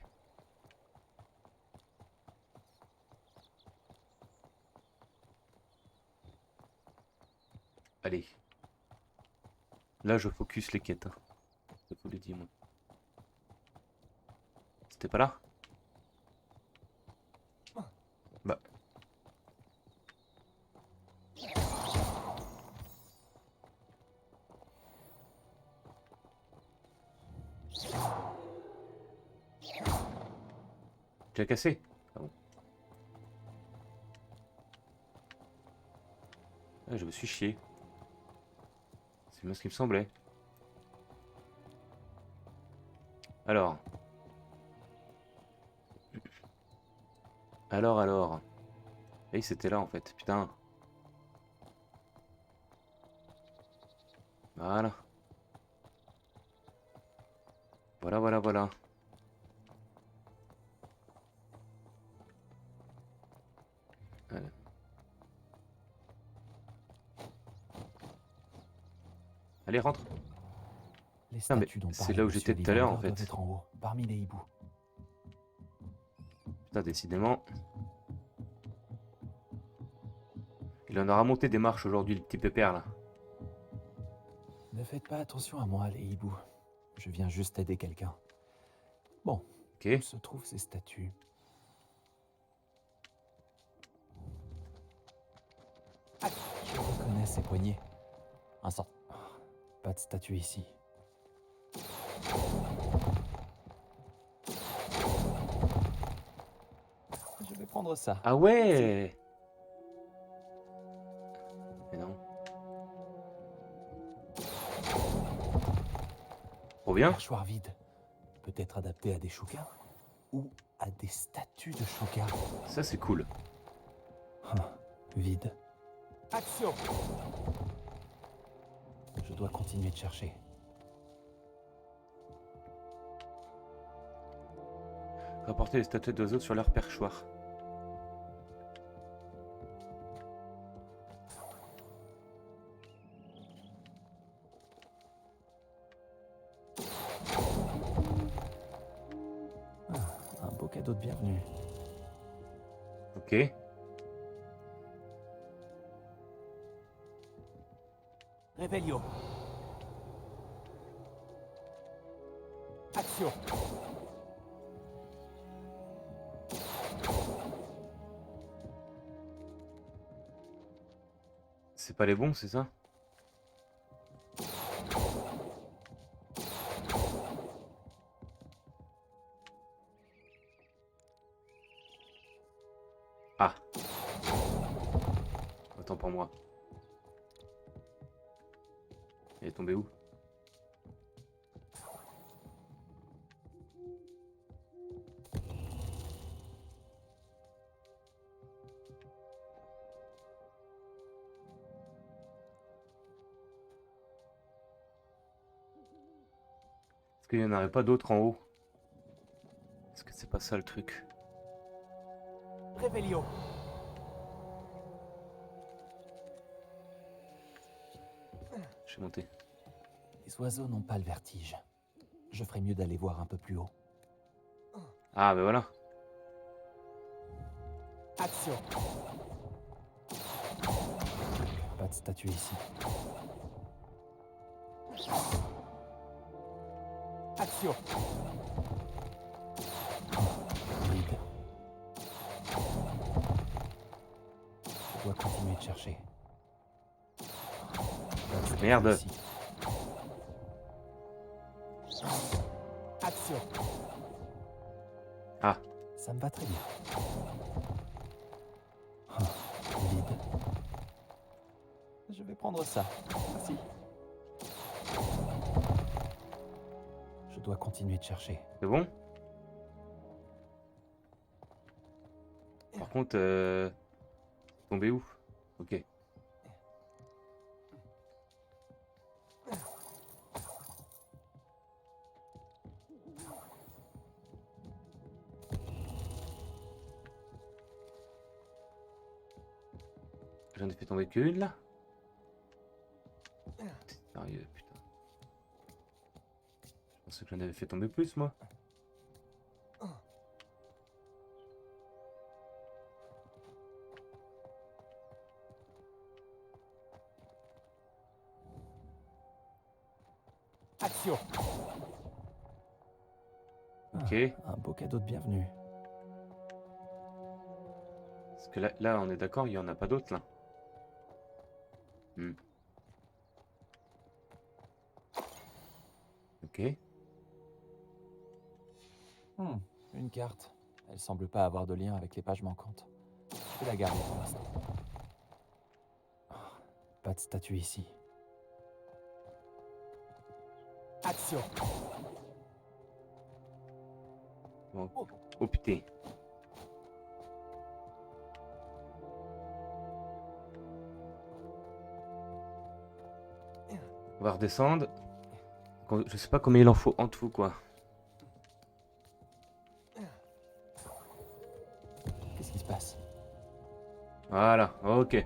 Allez. Là, je focus les quêtes. Hein. Je vous l'ai dit, moi. C'était pas là? Bah. Tu as cassé? Ah bon. Ah, je me suis chié. C'est bien ce qui me semblait. Alors. Alors. Et c'était là en fait. Putain. Voilà. Voilà. Voilà. Allez, rentre. Les Ah, mais statues dont c'est parlait là où Monsieur j'étais tout à l'heure en Lee Wilder doivent fait. être en haut, parmi les hiboux. Putain, décidément. Il en aura monté des marches aujourd'hui, le petit pépère là. Ne faites pas attention à moi, les hiboux. Je viens juste aider quelqu'un. Bon, Ok. où se trouvent ces statues? Je reconnais ces poignées. Un sort. Pas de statue ici. Je vais prendre ça. Ah ouais! Mais non. Trop bien. Perchoir vide. Peut-être adapté à des Shuka ou à des statues de Shuka. Ça c'est cool. Vide. Action. Je dois continuer de chercher. Rapporter les statuettes d'oiseaux sur leur perchoir. Un beau cadeau de bienvenue. Ok. Réveillon. Action. C'est pas les bons, c'est ça? Ah. Autant pour moi. Il est tombé où? Est-ce qu'il n'y en aurait pas d'autres en haut? Est-ce que c'est pas ça le truc? Réveillon. Je vais monter. Les oiseaux n'ont pas le vertige. Je ferais mieux d'aller voir un peu plus haut. Ah, ben voilà. Action. Pas de statue ici. Action. Vide. Je dois continuer de chercher. Pas de statue Merde. ici. Action. Ah, Ça me va très bien. Ah, vide. Je vais prendre ça. Merci. Je dois continuer de chercher. c'est bon? Par contre, tombé où? Ok. J'en ai fait tomber qu'une là? T'es sérieux, putain. Je pensais que j'en avais fait tomber plus, moi. Action. Ok. Un beau cadeau de bienvenue. Parce que là on est d'accord, il n'y en a pas d'autres là. Ok. Une carte. Elle semble pas avoir de lien avec les pages manquantes. Je vais la garder pour l'instant. Ah, pas de statue ici. Action. Bon. Oh putain. On va redescendre. Je sais pas combien il en faut en tout quoi. Qu'est-ce qui se passe? Voilà, ok.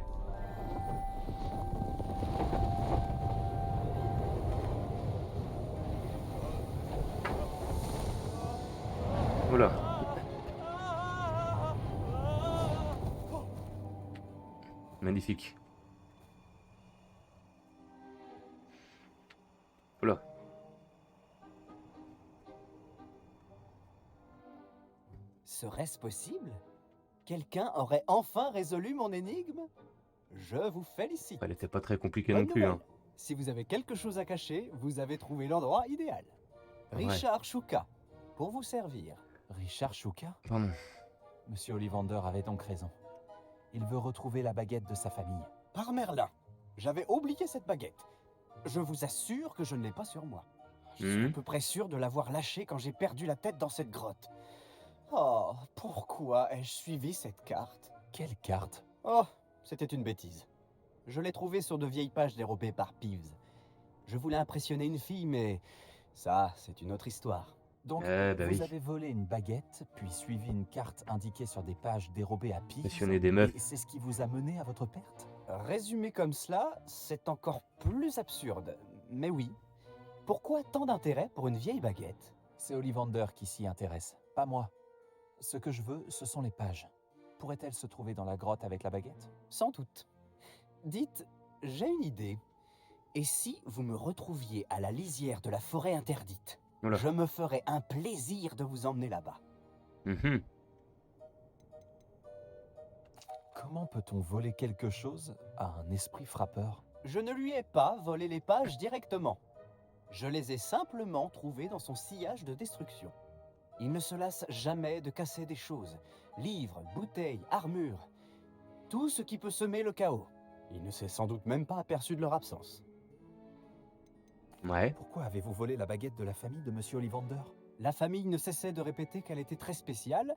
Oula. Magnifique. Oula. Serait-ce possible? Quelqu'un aurait enfin résolu mon énigme? Je vous félicite. Elle était pas très compliquée Bonne non plus. Hein. nouvelle. Si vous avez quelque chose à cacher, vous avez trouvé l'endroit idéal. Ouais. Richard Chouka, pour vous servir. Richard Chouka? Pardon. Monsieur Ollivander avait donc raison. Il veut retrouver la baguette de sa famille. Par Merlin, j'avais oublié cette baguette. Je vous assure que je ne l'ai pas sur moi. Je suis à peu près sûr de l'avoir lâchée quand j'ai perdu la tête dans cette grotte. Oh, pourquoi ai-je suivi cette carte? Quelle carte? Oh, c'était une bêtise. Je l'ai trouvée sur de vieilles pages dérobées par Peeves. Je voulais impressionner une fille, mais ça, c'est une autre histoire. Donc, bah vous oui. avez volé une baguette, puis suivi une carte indiquée sur des pages dérobées à Peeves. Impressionner des meufs. Et c'est ce qui vous a mené à votre perte? Résumé comme cela, c'est encore plus absurde. Mais oui. Pourquoi tant d'intérêt pour une vieille baguette? C'est Ollivander qui s'y intéresse, pas moi. Ce que je veux, ce sont les pages. Pourrait-elle se trouver dans la grotte avec la baguette? Sans doute. Dites, j'ai une idée. Et si vous me retrouviez à la lisière de la forêt interdite? Oula. Je me ferais un plaisir de vous emmener là-bas. Mhm. Comment peut-on voler quelque chose à un esprit frappeur? Je ne lui ai pas volé les pages directement. Je les ai simplement trouvées dans son sillage de destruction. Il ne se lasse jamais de casser des choses. Livres, bouteilles, armures. Tout ce qui peut semer le chaos. Il ne s'est sans doute même pas aperçu de leur absence. Ouais. Pourquoi avez-vous volé la baguette de la famille de Monsieur Ollivander? La famille ne cessait de répéter qu'elle était très spéciale,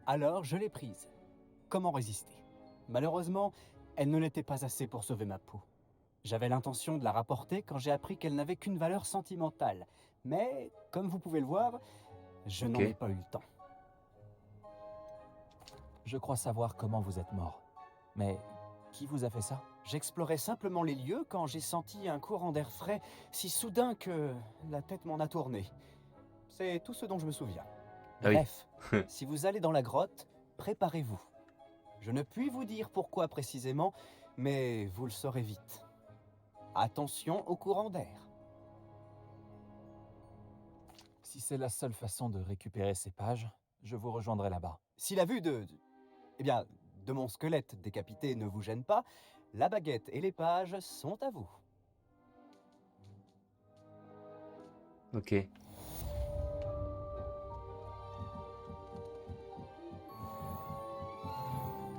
alors je l'ai prise. Comment résister? Malheureusement, elle ne l'était pas assez pour sauver ma peau. J'avais l'intention de la rapporter quand j'ai appris qu'elle n'avait qu'une valeur sentimentale. Mais, comme vous pouvez le voir, je n'en ai pas eu le temps. Je crois savoir comment vous êtes mort. Mais Qui vous a fait ça? J'explorais simplement les lieux quand j'ai senti un courant d'air frais si soudain que la tête m'en a tourné. C'est tout ce dont je me souviens. Ah oui. Bref, si vous allez dans la grotte, préparez-vous. Je ne puis vous dire pourquoi précisément, mais vous le saurez vite. Attention au courant d'air. Si c'est la seule façon de récupérer ces pages, je vous rejoindrai là-bas. Si la vue eh bien, de mon squelette décapité ne vous gêne pas, la baguette et les pages sont à vous. Ok.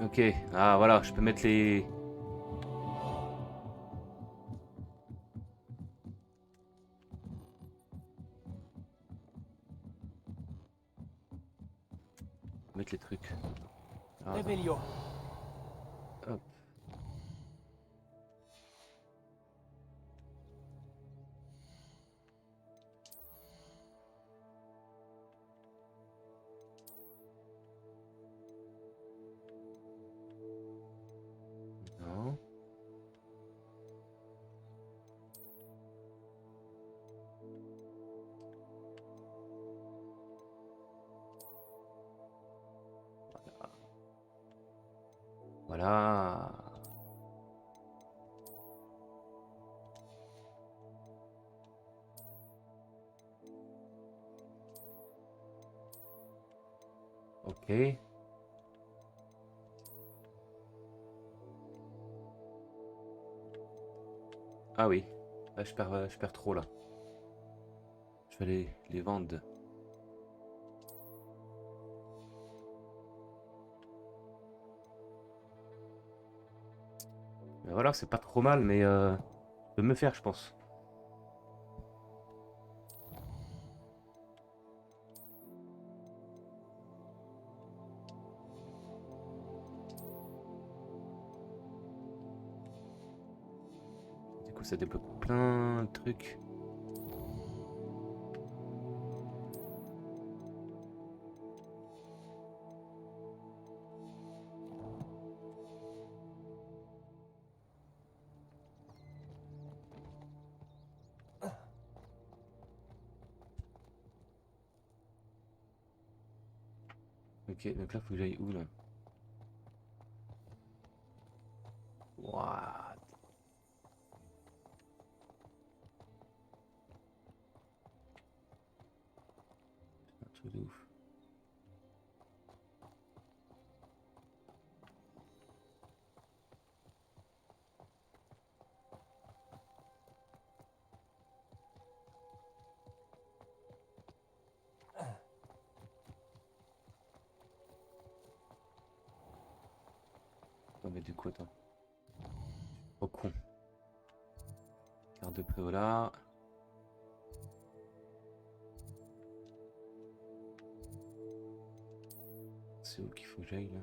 Ok. Ah voilà, je peux mettre les... Mettre les trucs. Ah, Revelio. hop. Non. Voilà. Ok. Ah oui. Là, je perds trop là. Je vais aller les vendre. Mais voilà, c'est pas trop mal, mais je peux me faire, je pense. Du coup, ça débloque plein de trucs. Ok, donc là, faut que j'aille où là? What? C'est un truc de ouf. Non mais du coup, attends. Oh con. Carte de prévolat. C'est où qu'il faut que j'aille là?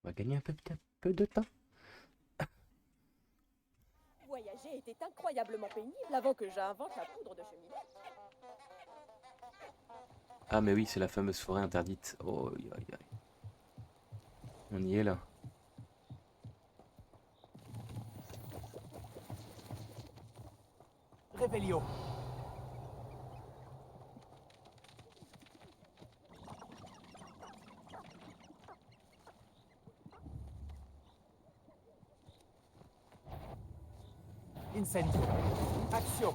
On va gagner un peu de temps. Voyager était incroyablement pénible avant que j'invente la poudre de cheminée. Ah mais oui, c'est la fameuse forêt interdite. Oh, aïe, aïe, aïe. On y est là. Revelio. Incendio. Action.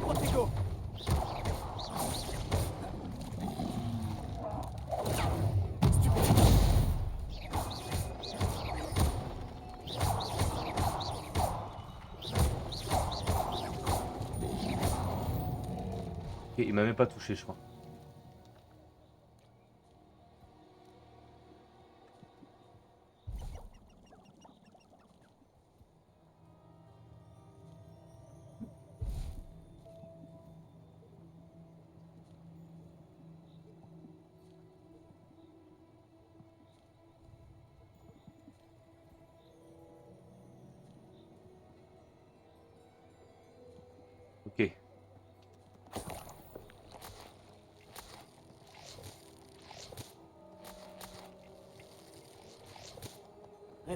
Protego. Ok, il m'a même pas touché, je crois.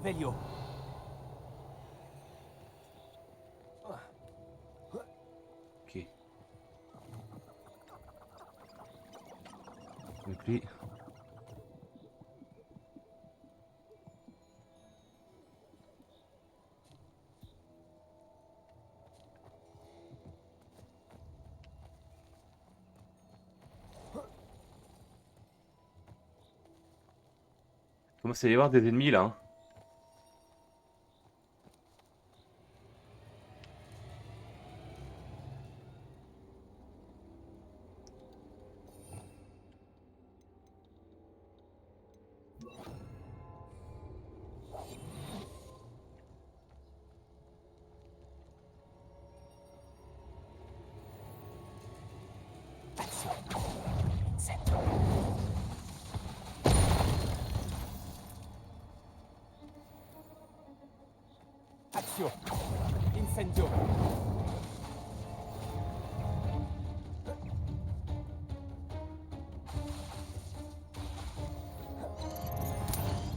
Revelio. Ok. Donc lui. Il commence à y avoir des ennemis là. Hein. Accio. Incendio.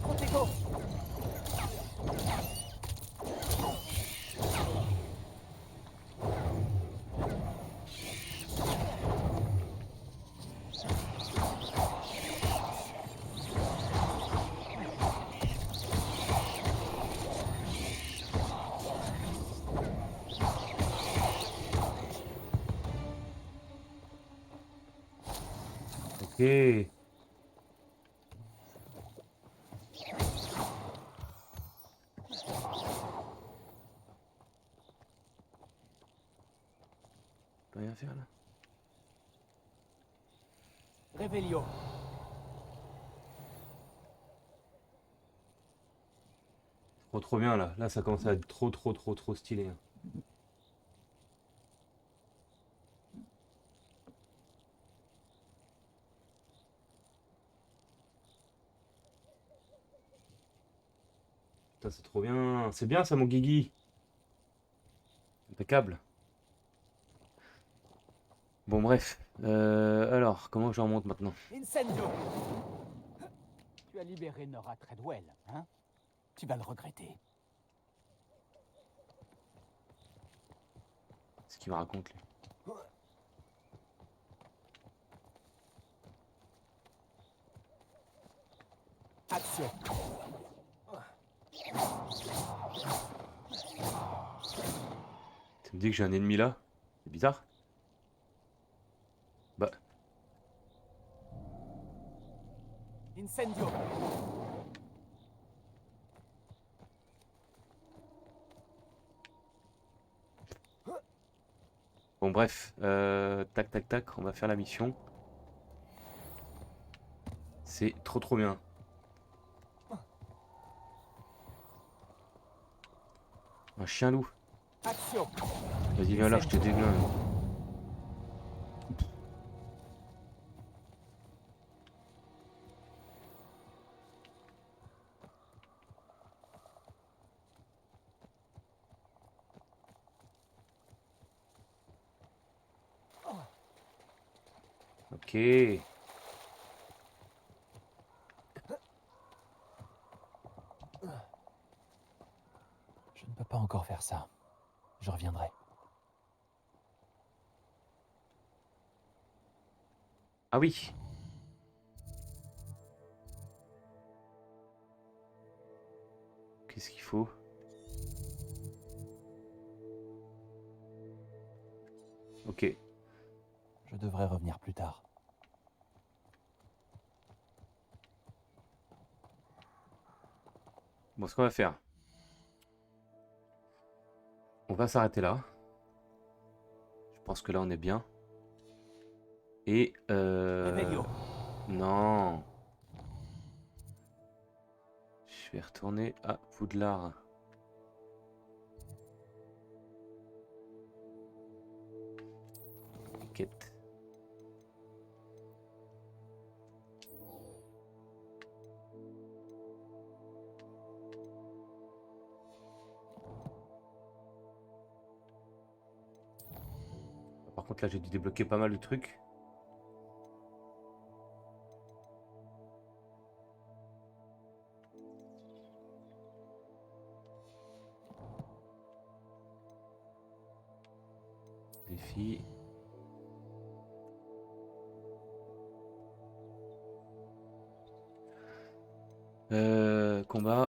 Protego. Ok. On peut rien faire là. Revelio. Trop bien là. Là ça commence à être trop stylé. Hein. Putain, c'est trop bien. C'est bien ça mon Guigui. Impeccable. Bon bref. Alors, comment je remonte maintenant? Incendio. Tu as libéré Nora Treadwell, hein? Tu vas le regretter. Ce qu'il me raconte lui. Action. Tu me dis que j'ai un ennemi là? C'est bizarre. Bah. Incendio. Bon bref. Tac, on va faire la mission. C'est trop bien. Un chien loup. Vas-y viens là, je te déglingue. Ok. Je ne peux pas encore faire ça. Je reviendrai. Ah oui. Qu'est-ce qu'il faut? Ok. Je devrais revenir plus tard. Bon, ce qu'on va faire. On va s'arrêter là. Je pense que là on est bien. Et non. Je vais retourner à Poudlard. Quête. Par contre là j'ai dû débloquer pas mal de trucs. Défi. Combat.